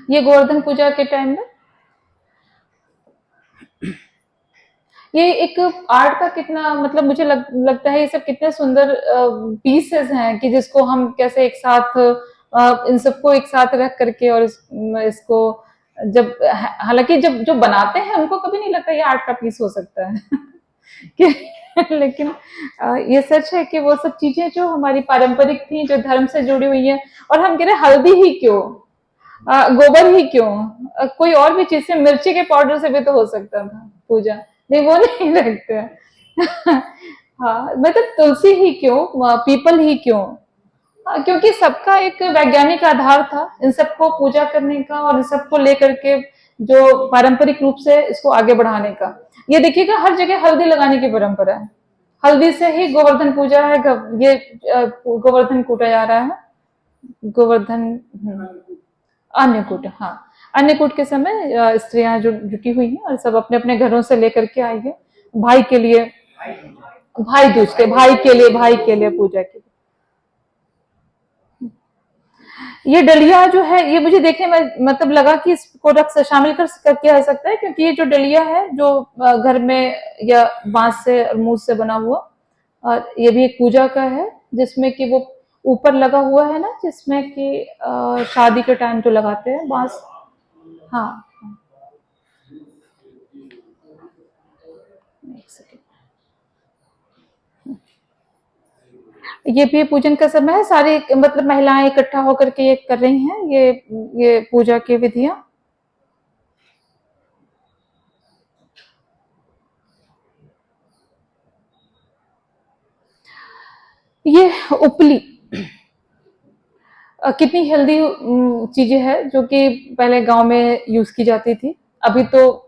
ये गोवर्धन पूजा के टाइम में ये एक आर्ट का कितना, मतलब मुझे लगता है ये सब कितने सुंदर पीसेस हैं, कि जिसको हम कैसे एक साथ इन सबको एक साथ रख करके, और इसको जब, हालांकि जब जो बनाते हैं उनको कभी नहीं लगता ये आर्ट का पीस हो सकता है। लेकिन ये सच है कि वो सब चीजें जो हमारी पारंपरिक थी, जो धर्म से जुड़ी हुई है। और हम कह रहे हल्दी ही क्यों, गोबर ही क्यों, कोई और भी चीज से, मिर्ची के पाउडर से भी तो हो सकता था पूजा, नहीं वो नहीं रखते हैं। हाँ, मतलब तुलसी ही क्यों, पीपल ही क्यों। हाँ, क्योंकि सबका एक वैज्ञानिक आधार था इन सबको पूजा करने का, और इन सबको लेकर के जो पारंपरिक रूप से इसको आगे बढ़ाने का। ये देखिएगा, हर जगह हल्दी लगाने की परंपरा है, हल्दी से ही गोवर्धन पूजा है, ये गोवर्धन कूटा जा रहा है, गोवर्धन। अन्नकूट, हाँ। अन्नकूट के समय स्त्रियां जो जुटी हुई हैं और सब अपने अपने घरों से लेकर के आई है भाई के लिए, भाई दूज के, भाई के लिए पूजा के लिए। ये डलिया जो है, ये मुझे देखने में मतलब लगा कि इसको रख से शामिल कर किया जा सकता है, क्योंकि ये जो डलिया है जो घर में या बांस से और मूस से बना हुआ, और ये भी एक पूजा का है, जिसमें कि वो ऊपर लगा हुआ है ना, जिसमें कि शादी के टाइम जो लगाते हैं बांस। हाँ, एक सेकेंड। ये भी पूजन का समय है, सारी मतलब महिलाएं इकट्ठा होकर के ये कर रही हैं ये पूजा की विधियां। ये उपली कितनी हेल्दी चीजें हैं जो कि पहले गांव में यूज की जाती थी। अभी तो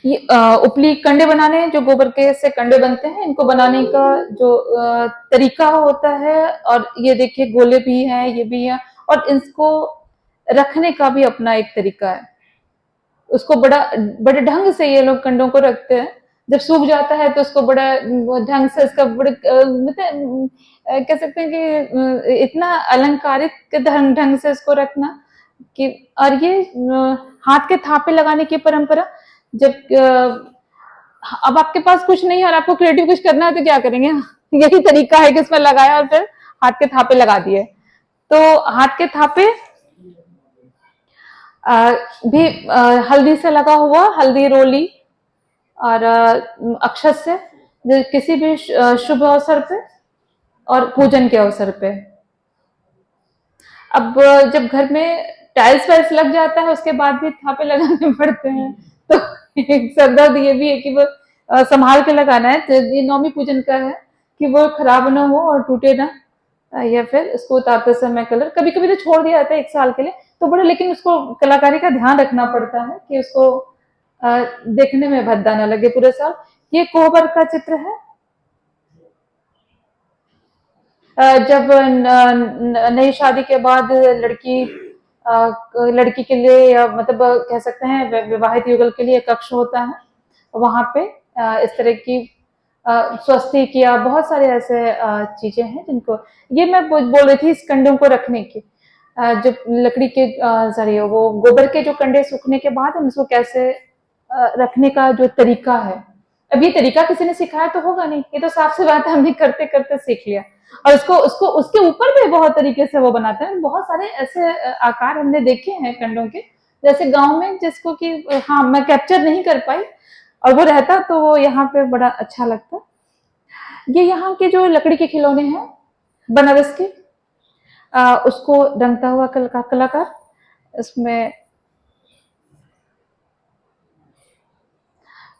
ये उपली कंडे बनाने, जो गोबर के से कंडे बनते हैं, इनको बनाने का जो तरीका होता है, और ये देखिए गोले भी हैं, ये भी है, और इसको रखने का भी अपना एक तरीका है। उसको बड़े ढंग से ये लोग कंडों को रखते हैं। जब सूख जाता है तो उसको बड़ा ढंग से उसका बड़े मतलब कह सकते हैं कि इतना अलंकारित ढंग से उसको रखना कि, और ये हाथ के थापे लगाने की परंपरा। जब अब आपके पास कुछ नहीं है और आपको क्रिएटिव कुछ करना है तो क्या करेंगे? यही तरीका है कि इसमें लगाया और फिर हाथ के थापे लगा दिए। तो हाथ के थापे भी हल्दी से लगा हुआ, हल्दी रोली और अक्षत से, किसी भी शुभ अवसर पे और पूजन के अवसर पे। अब जब घर में टाइल्स वाइल्स लग जाता है उसके बाद भी थापे लगाने पड़ते हैं, तो एक सरदर्द ये भी है कि वो संभाल के लगाना है। ये नौमी पूजन का है कि वो खराब ना हो और टूटे ना, या फिर इसको उतारते समय कलर कभी कभी तो छोड़ दिया जाता है 1 साल के लिए, तो बड़ा, लेकिन उसको कलाकारी का ध्यान रखना पड़ता है कि उसको देखने में भद्दा ना लगे पूरे साल। ये कोहबर का चित्र है। जब नई शादी के बाद लड़की के लिए, या मतलब कह सकते हैं विवाहित युगल के लिए कक्ष होता है, वहां पे इस तरह की स्वस्तिक या बहुत सारे ऐसे चीजें हैं जिनको, ये मैं बोल रही थी इस कंडों को रखने की। जो लकड़ी के जरिए वो गोबर के जो कंडे सूखने के बाद हम इसको कैसे रखने का जो तरीका है, अब ये तरीका किसी ने सिखाया तो होगा नहीं, ये तो साफ सी बात है हमने करते करते सीख लिया। और इसको उसको उसके ऊपर भी बहुत तरीके से वो बनाते हैं, बहुत सारे ऐसे आकार हमने देखे हैं कंडों के, जैसे गांव में, जिसको कि हाँ मैं कैप्चर नहीं कर पाई, और वो रहता तो वो यहाँ पे बड़ा अच्छा लगता। ये यहाँ के जो लकड़ी के खिलौने हैं बनारस के, उसको रंगता हुआ कलाकार, इसमें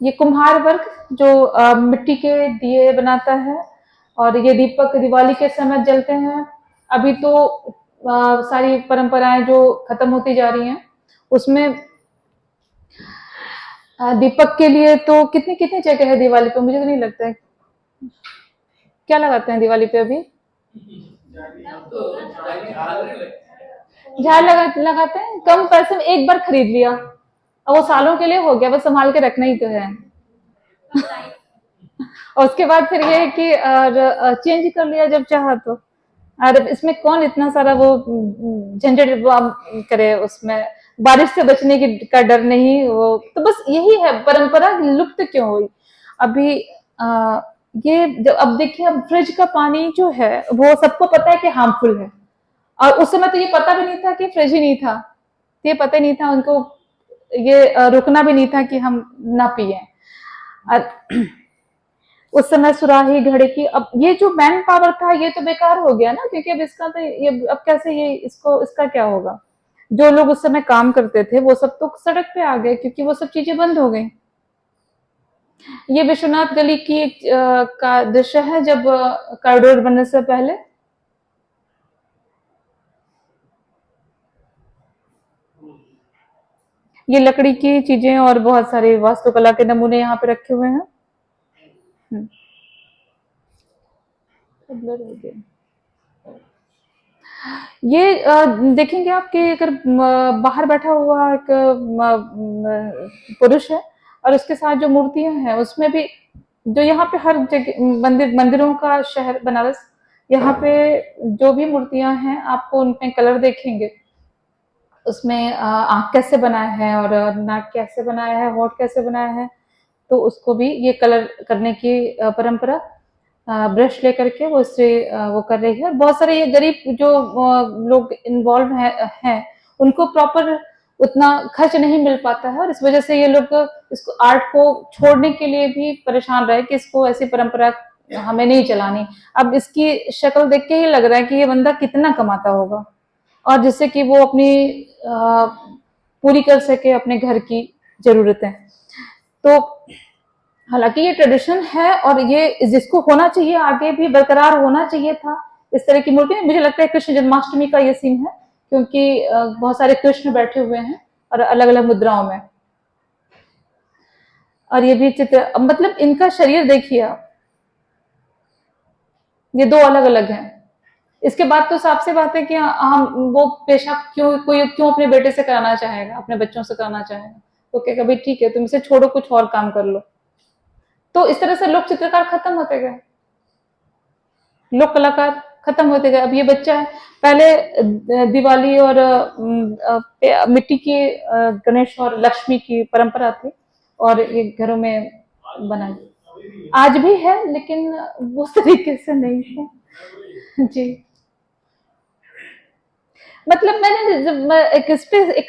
ये कुम्हार वर्ग जो मिट्टी के दिए बनाता है, और ये दीपक दिवाली के समय जलते हैं। अभी तो सारी परंपराएं जो खत्म होती जा रही हैं, उसमें दीपक के लिए तो कितनी कितनी जगह है दिवाली पे, मुझे तो नहीं लगता है। क्या लगाते हैं दिवाली पे अभी? झाड़ लगाते हैं, कम पैसे में एक बार खरीद लिया, और वो सालों के लिए हो गया, बस संभाल के रखना ही तो है। और उसके बाद फिर ये है कि चेंज कर लिया जब चाहा तो। और इसमें कौन इतना सारा वो झंझट करे, उसमें बारिश से बचने की का डर नहीं, वो तो बस यही है, परंपरा लुप्त क्यों हुई अभी। ये जब अब देखिए, अब फ्रिज का पानी जो है वो सबको पता है कि हार्मफुल है, और उस समय तो ये पता भी नहीं था कि फ्रिज ही नहीं था, ये पता ही नहीं था उनको, ये रुकना भी नहीं था कि हम ना पिए। उस समय सुराही घड़े की, अब ये जो मैन पावर था ये तो बेकार हो गया ना, क्योंकि अब इसका तो ये अब कैसे ये इसको इसका क्या होगा। जो लोग उस समय काम करते थे वो सब तो सड़क पे आ गए, क्योंकि वो सब चीजें बंद हो गई। ये विश्वनाथ गली की एक का दृश्य है, जब कॉरिडोर बनने से पहले। ये लकड़ी की चीजें और बहुत सारे वास्तुकला के नमूने यहाँ पे रखे हुए हैं। ब्लर हो गया। ये देखेंगे आप कि अगर बाहर बैठा हुआ एक पुरुष है, और उसके साथ जो मूर्तियां हैं उसमें भी, जो यहाँ पे हर जगह मंदिरों का शहर बनारस, यहाँ पे जो भी मूर्तियां हैं आपको उनमें कलर देखेंगे, उसमें आंख कैसे बनाया है, और नाक कैसे बनाया है, होठ कैसे बनाया है, तो उसको भी ये कलर करने की परंपरा ब्रश लेकर के वो इससे वो कर रही है। और बहुत सारे ये गरीब जो लोग इन्वॉल्व हैं, उनको प्रॉपर उतना खर्च नहीं मिल पाता है, और इस वजह से ये लोग इसको आर्ट को छोड़ने के लिए भी परेशान रहे कि इसको ऐसी परंपरा हमें नहीं चलानी। अब इसकी शक्ल देख के ही लग रहा है कि ये बंदा कितना कमाता होगा, और जिससे कि वो अपनी पूरी कर सके अपने घर की जरूरतें। तो हालांकि ये ट्रेडिशन है, और ये जिसको होना चाहिए आगे भी बरकरार होना चाहिए था इस तरह की मूर्ति। मुझे लगता है कृष्ण जन्माष्टमी का ये सीन है, क्योंकि बहुत सारे कृष्ण बैठे हुए हैं और अलग अलग मुद्राओं में। और ये भी चित्र, मतलब इनका शरीर देखिए आप, ये दो अलग अलग हैं। इसके बाद तो साफ सी बात है कि हम वो पेशा क्यों अपने बेटे से कराना चाहेगा, अपने बच्चों से कराना चाहेगा। तो क्या कभी ठीक है तुम इसे छोड़ो, कुछ और काम कर लो। तो इस तरह से लोक चित्रकार खत्म होते गए, लोक कलाकार खत्म होते गए। अब ये बच्चा है, पहले दिवाली और मिट्टी की गणेश और लक्ष्मी की परंपरा थी, और ये घरों में बना, आज भी है लेकिन उस तरीके से नहीं है जी। मतलब मैंने जब एक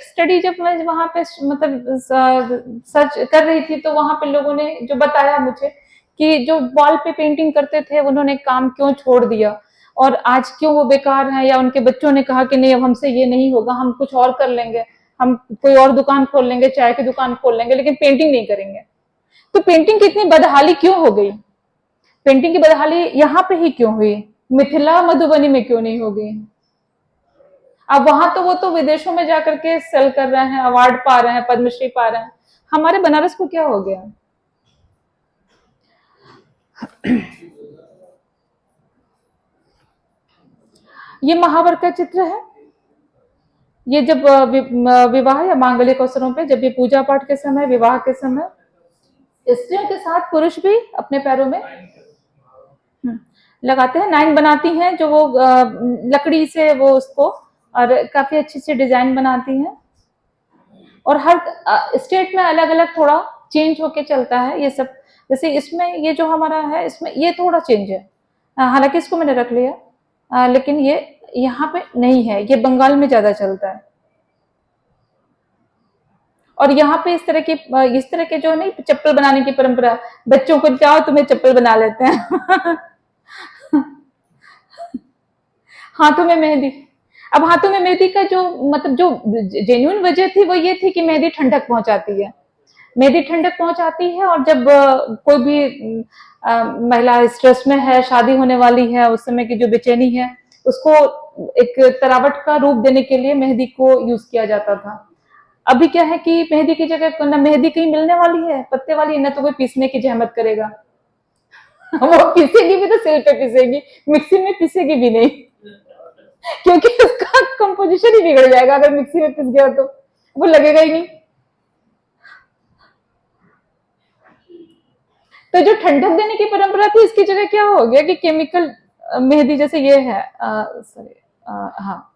स्टडी जब मैं वहां पे मतलब सर्च कर रही थी, तो वहां पे लोगों ने जो बताया मुझे कि जो वॉल पे पेंटिंग करते थे उन्होंने काम क्यों छोड़ दिया, और आज क्यों वो बेकार है, या उनके बच्चों ने कहा कि नहीं अब हमसे ये नहीं होगा, हम कुछ और कर लेंगे, हम कोई और दुकान खोल लेंगे, चाय की दुकान खोल लेंगे, लेकिन पेंटिंग नहीं करेंगे। तो पेंटिंग की इतनी बदहाली क्यों हो गई, पेंटिंग की बदहाली यहाँ पे ही क्यों हुई, मिथिला मधुबनी में क्यों नहीं हो गई। अब वहां तो वो तो विदेशों में जाकर के सेल कर रहे हैं, अवार्ड पा रहे हैं, पद्मश्री पा रहे हैं। हमारे बनारस को क्या हो गया। ये महावर का चित्र है। ये जब विवाह या मांगलिक अवसरों पे, जब ये पूजा पाठ के समय, विवाह के समय, स्त्रियों के साथ पुरुष भी अपने पैरों में लगाते हैं, नाइन बनाती हैं, जो वो लकड़ी से वो उसको, और काफी अच्छी सी डिजाइन बनाती हैं। और हर स्टेट में अलग अलग थोड़ा चेंज होके चलता है ये सब। जैसे इसमें ये जो हमारा है, इसमें ये थोड़ा चेंज है, हालांकि इसको मैंने रख लिया, लेकिन ये यहाँ पे नहीं है, ये बंगाल में ज्यादा चलता है। और यहाँ पे इस तरह के जो नहीं, चप्पल बनाने की परंपरा, बच्चों को जाओ तुम्हें चप्पल बना लेते हैं। हाथों में मेहंदी। अब हाथों में मेहंदी का जो मतलब जो जेन्युइन वजह थी वो ये थी कि मेहंदी ठंडक पहुंचाती है, मेहंदी ठंडक पहुंचाती है। और जब कोई भी महिला स्ट्रेस में है, शादी होने वाली है, उस समय की जो बेचैनी है उसको एक तरावट का रूप देने के लिए मेहंदी को यूज किया जाता था। अभी क्या है कि मेहंदी की जगह ना मेहंदी कहीं मिलने वाली है पत्ते वाली, ना तो कोई पीसने की जहमत करेगा। वो पीसेगी भी तो सिल पे पीसेगी, मिक्सी में पीसेगी भी नहीं, क्योंकि उसका कंपोजिशन ही बिगड़ जाएगा। अगर मिक्सी में पिस गया तो वो लगेगा ही नहीं। तो जो ठंडक देने की परंपरा थी, इसकी जगह क्या हो गया कि केमिकल मेहंदी, जैसे ये है सॉरी, हाँ,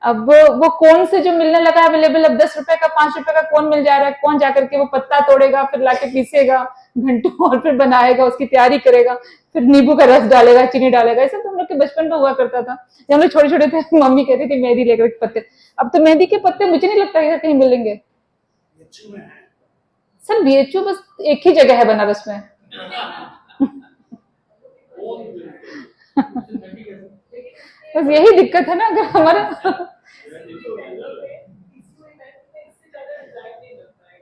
अब वो कौन से जो मिलने लगा अवेलेबल, अब 10 रुपए का 5 रुपए का कौन मिल जा रहा है, कौन जाकर के वो पत्ता तोड़ेगा, फिर लाके पीसेगा घंटों, और फिर बनाएगा, उसकी तैयारी करेगा, फिर नींबू का रस डालेगा, चीनी डालेगा। ऐसा तो हम लोग के बचपन में हुआ करता था, जब हम लोग छोटे छोटे थे, मम्मी कहती थी मेहंदी लेकर के पत्ते। अब तो मेहंदी के पत्ते मुझे नहीं लगता है कहीं मिलेंगे। सर बीएचयू बस एक ही जगह है बनारस में। बस यही दिक्कत है ना, अगर हमारा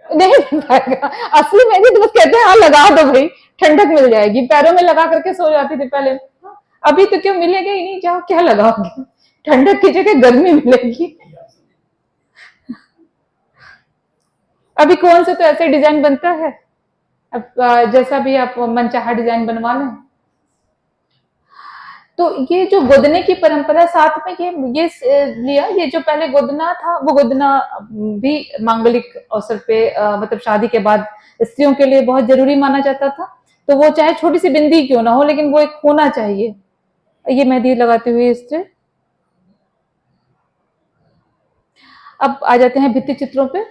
नहीं बन पाएगा असली मेहंदी। तो बस कहते हैं हाँ लगा दो भाई, ठंडक मिल जाएगी, पैरों में लगा करके सो जाती थी पहले। अभी तो क्यों मिलेगा ही नहीं, जाओ क्या लगाओगे, ठंडक की जगह गर्मी मिलेगी। अभी कौन से तो ऐसे डिजाइन बनता है, अब जैसा भी आप मनचाहा डिजाइन बनवा लें। तो ये जो गोदने की परंपरा, साथ में ये लिया, ये जो पहले गोदना था, वो गोदना भी मांगलिक अवसर पे मतलब शादी के बाद स्त्रियों के लिए बहुत जरूरी माना जाता था। तो वो चाहे छोटी सी बिंदी क्यों ना हो, लेकिन वो एक होना चाहिए। ये मेहंदी लगाती हुई स्त्री। अब आ जाते हैं भित्ति चित्रों पे।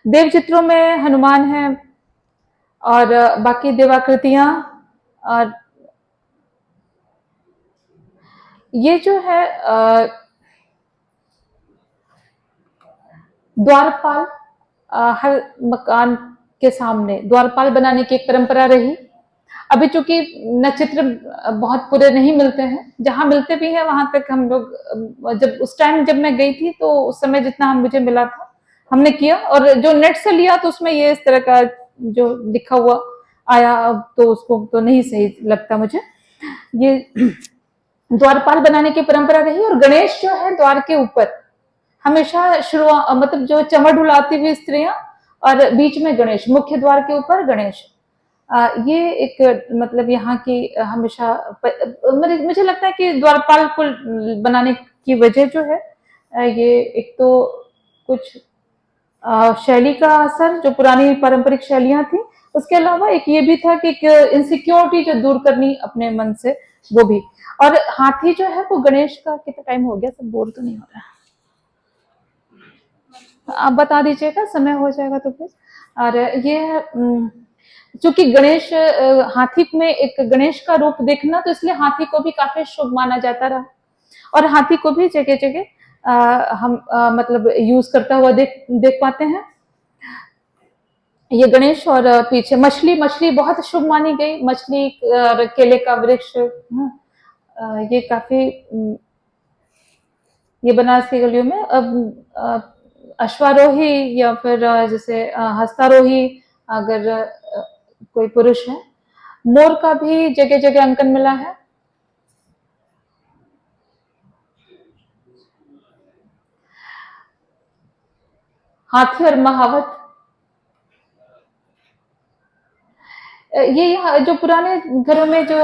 देव चित्रों में हनुमान है, और बाकी देवाकृतियां, और ये जो है द्वारपाल, हर मकान के सामने द्वारपाल बनाने की एक परंपरा रही। अभी चूंकि न चित्र बहुत पूरे नहीं मिलते हैं, जहां मिलते भी हैं वहां तक हम लोग, जब उस टाइम जब मैं गई थी तो उस समय जितना मुझे मिला था हमने किया, और जो नेट से लिया तो उसमें ये इस तरह का जो लिखा हुआ आया, तो उसको तो नहीं सही लगता मुझे। ये द्वारपाल बनाने की परंपरा रही, और गणेश जो है द्वार के ऊपर हमेशा शुरुआत, मतलब जो चमड़ उड़ाती हुई स्त्रियां, और बीच में गणेश, मुख्य द्वार के ऊपर गणेश। ये एक मतलब यहाँ की हमेशा मुझे लगता है कि द्वारपाल को बनाने की वजह जो है, ये एक तो कुछ शैली का असर, जो पुरानी पारंपरिक शैलियां थी, उसके अलावा एक ये भी था कि इनसिक्योरिटी जो दूर करनी अपने मन से, वो भी। और हाथी जो है वो गणेश का, कितना टाइम हो गया, सब बोर तो नहीं हो रहा, आप बता दीजिएगा, समय हो जाएगा तो प्लीज। और ये चूंकि गणेश, हाथी में एक गणेश का रूप देखना, तो इसलिए हाथी को भी काफी शुभ माना जाता रहा, और हाथी को भी जगह जगह हम मतलब यूज करता हुआ देख पाते हैं। ये गणेश, और पीछे मछली बहुत शुभ मानी गई, मछली, केले का वृक्ष, ये काफी, ये बनारस की गलियों में अब अश्वारोही या फिर जैसे हस्तारोही, अगर कोई पुरुष है, मोर का भी जगह जगह अंकन मिला है। हाथी और महावत, ये जो पुराने घरों में जो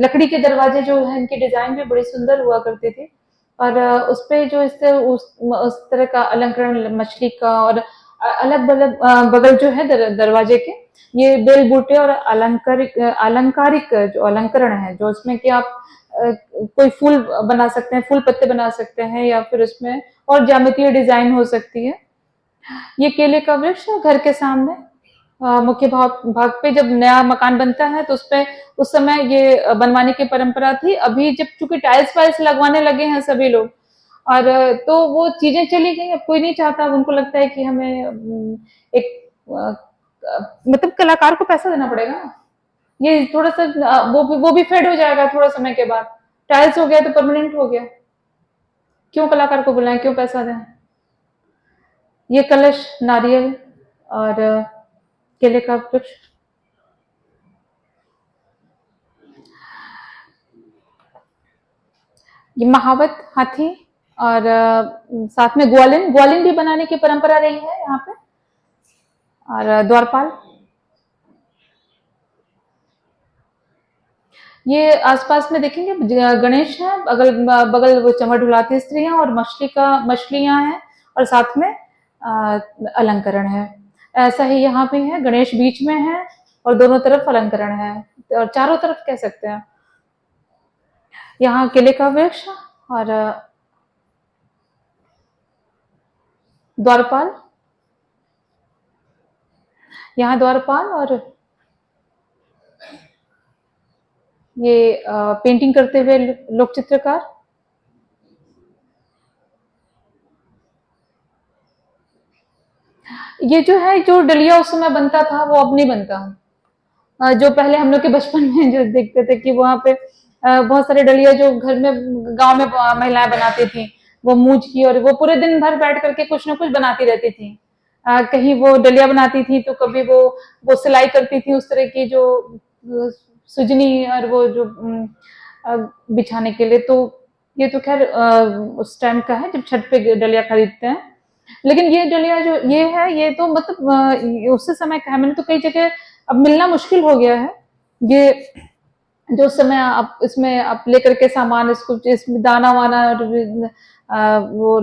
लकड़ी के दरवाजे जो है, इनकी डिजाइन भी बड़ी सुंदर हुआ करती थी, और उस पे जो उस तरह का अलंकरण मछली का, और अलग बगल बगल जो है दरवाजे के, ये बेल बूटे और अलंकारिक जो अलंकरण है, जो उसमें कि आप कोई फूल बना सकते हैं, फूल पत्ते बना सकते हैं, या फिर उसमें और ज्यामितीय डिजाइन हो सकती है। ये केले का वृक्ष घर के सामने मुख्य भाग पे जब नया मकान बनता है तो उसपे उस समय ये बनवाने की परंपरा थी। अभी जब चूंकि टाइल्स वाइल्स लगवाने लगे हैं सभी लोग, और तो वो चीजें चली गई, अब कोई नहीं चाहता, उनको लगता है कि हमें एक मतलब कलाकार को पैसा देना पड़ेगा ना, ये थोड़ा सा वो भी फेड हो जाएगा थोड़ा समय के बाद, टाइल्स हो गया तो परमानेंट हो गया, क्यों कलाकार को बुलाएं, क्यों पैसा दें। ये कलश, नारियल और केले का वृक्ष, ये महावत हाथी, और साथ में ग्वालिन, ग्वालिन भी बनाने की परंपरा रही है यहाँ पे, और द्वारपाल। ये आसपास में देखेंगे गणेश है, अगल बगल वो चमड़ ढुलाती स्त्रियां, और मछलियां हैं, और साथ में अलंकरण है। ऐसा ही यहाँ भी है, गणेश बीच में है और दोनों तरफ अलंकरण है, और चारों तरफ कह सकते हैं। यहाँ केले का वृक्ष, और द्वारपाल, यहाँ द्वारपाल, और ये पेंटिंग करते हुए लोक चित्रकार। ये जो है, जो डलिया उस समय बनता था वो अब नहीं बनता। जो पहले हम लोग के बचपन में जो देखते थे कि वहां पे बहुत सारे डलिया जो घर में, गांव में महिलाएं बनाती थी, वो मूंज की, और वो पूरे दिन भर बैठ करके कुछ ना कुछ बनाती रहती थी। कहीं वो डलिया बनाती थी तो कभी वो सिलाई करती थी उस तरह की, जो सुजनी, और वो जो बिछाने के लिए। तो ये तो खैर उस टाइम का है जब छठ पे डलिया खरीदते हैं, लेकिन ये डलिया जो ये है, ये तो मतलब उससे समय का है, मैंने तो कई जगह अब मिलना मुश्किल हो गया है। ये जो समय आप इसमें आप लेकर के सामान, इसको इसमें दाना वाना और वो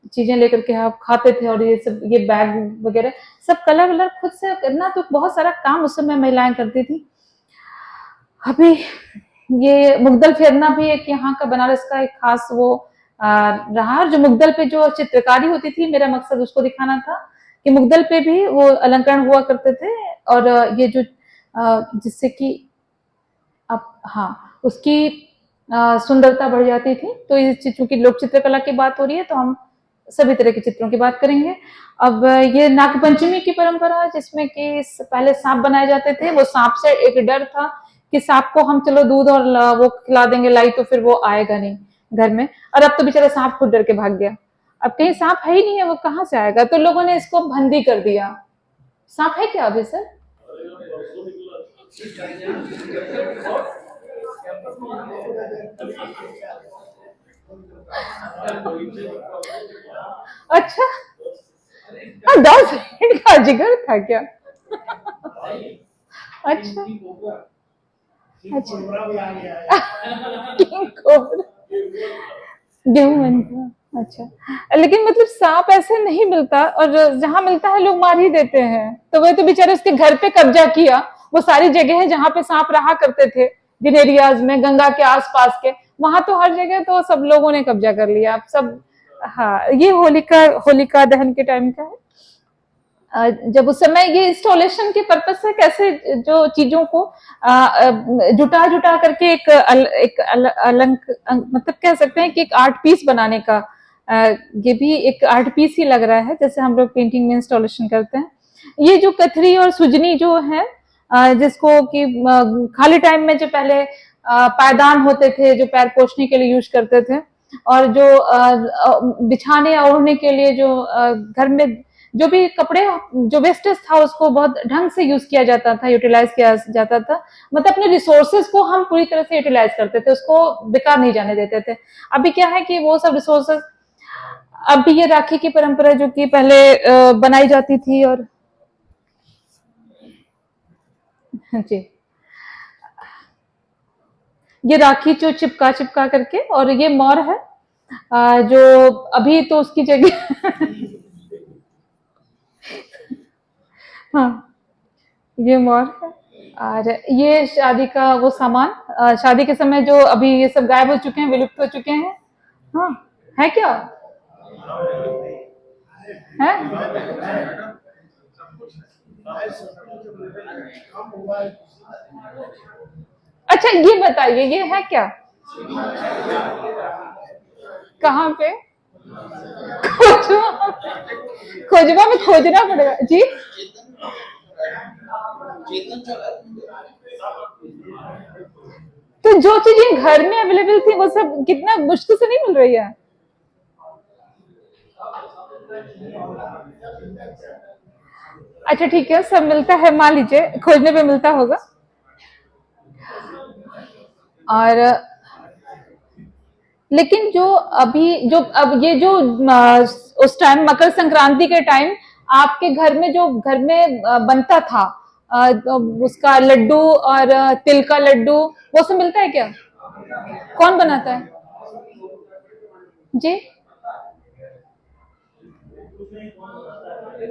चीजें लेकर के आप खाते थे, और ये सब, ये बैग वगैरह सब कलर वलर खुद से करना, तो बहुत सारा काम उस समय महिलाएं करती थी। अभी ये मुगदल फेरना भी एक यहाँ का बनारस का एक खास वो रहा, जो मुगदल पे जो चित्रकारी होती थी, मेरा मकसद उसको दिखाना था कि मुगदल पे भी वो अलंकरण हुआ करते थे, और ये जो जिससे कि अब, हाँ, उसकी सुंदरता बढ़ जाती थी। तो चूंकि लोक चित्रकला की बात हो रही है तो हम सभी तरह के चित्रों की बात करेंगे। अब ये नागपंचमी की परंपरा, जिसमें कि पहले सांप बनाए जाते थे। वो सांप से एक डर था कि सांप को हम चलो दूध और वो खिला देंगे लाई, तो फिर वो आएगा नहीं घर में। और अब तो बेचारा सांप खुद डर के भाग गया। अब कहीं सांप है ही नहीं है, वो कहाँ से आएगा? तो लोगों ने इसको बंदी कर दिया। सांप है क्या अभी सर? अच्छा, 10 मिनट का जिगर था क्या? अच्छा अच्छा किंग कोबरा, गेहूं मन का। अच्छा, लेकिन मतलब सांप ऐसे नहीं मिलता, और जहां मिलता है लोग मार ही देते हैं। तो वह तो बेचारे उसके घर पे कब्जा किया। वो सारी जगह है जहां पे सांप रहा करते थे, जिन एरियाज में गंगा के आसपास के, वहां तो हर जगह तो सब लोगों ने कब्जा कर लिया। अब सब, हाँ, ये होलिका दहन के टाइम का है। जब उस समय ये इंस्टॉलेशन के पर्पज से कैसे जो चीजों को जुटा जुटा करके मतलब कह सकते हैं कि एक आर्ट पीस बनाने का, ये भी एक आर्ट पीस ही लग रहा है, जैसे हम लोग पेंटिंग में इंस्टॉलेशन करते हैं। ये जो कथरी और सुजनी जो है, जिसको कि खाली टाइम में जो पहले पायदान होते थे, जो पैर पोछने के लिए यूज करते थे, और जो बिछाने और ओढ़ने के लिए जो घर में जो भी कपड़े, जो वेस्टेज था उसको बहुत ढंग से यूज किया जाता था, यूटिलाइज किया जाता था। मतलब अपने रिसोर्सेज को हम पूरी तरह से यूटिलाइज करते थे, उसको बेकार नहीं जाने देते थे। अभी क्या है कि वो सब रिसोर्सेज, अभी ये राखी की परंपरा जो कि पहले बनाई जाती थी, और जी, ये राखी जो चिपका चिपका करके, और ये मोर है जो अभी तो उसकी जगह हाँ, ये मोर है। और ये शादी का वो सामान, शादी के समय जो अभी ये सब गायब हो चुके हैं, विलुप्त हो चुके हैं। हाँ, है क्या? है? अच्छा, ये बताइए, ये है क्या? कहाँ पे? खोजवा, खोजवा में खोजना पड़ेगा जी। तो जो चीजें घर में अवेलेबल थी वो सब कितना मुश्किल से नहीं मिल रही है? अच्छा ठीक है, सब मिलता है, मान लीजिए खोजने पे मिलता होगा। और लेकिन जो अभी जो अब ये जो उस टाइम मकर संक्रांति के टाइम आपके घर में जो घर में बनता था, तो उसका लड्डू और तिल का लड्डू, वो सब मिलता है क्या? कौन बनाता है जी?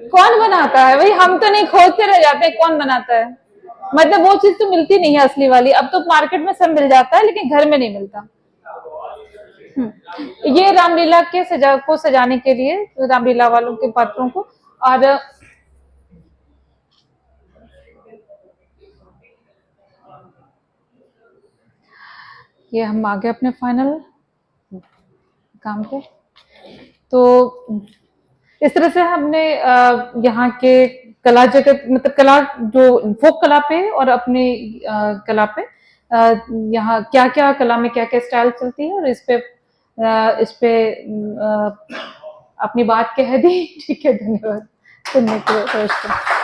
कौन बनाता है? भाई हम तो नहीं, खोजते रह जाते हैं कौन बनाता है। मतलब वो चीज तो मिलती नहीं है असली वाली। अब तो मार्केट में सब मिल जाता है, लेकिन घर में नहीं मिलता। ये रामलीला के सजाने के लिए, रामलीला वालों के पात्रों को। और ये हम आ गए अपने फाइनल काम पे। तो इस तरह से हमने यहाँ के कला जगत, मतलब कला जो फोक कला पे और अपने कला पे, यहाँ क्या क्या कला में क्या क्या स्टाइल चलती है, और इस पे अपनी बात कह दी। ठीक है, धन्यवाद सुनने के लिए।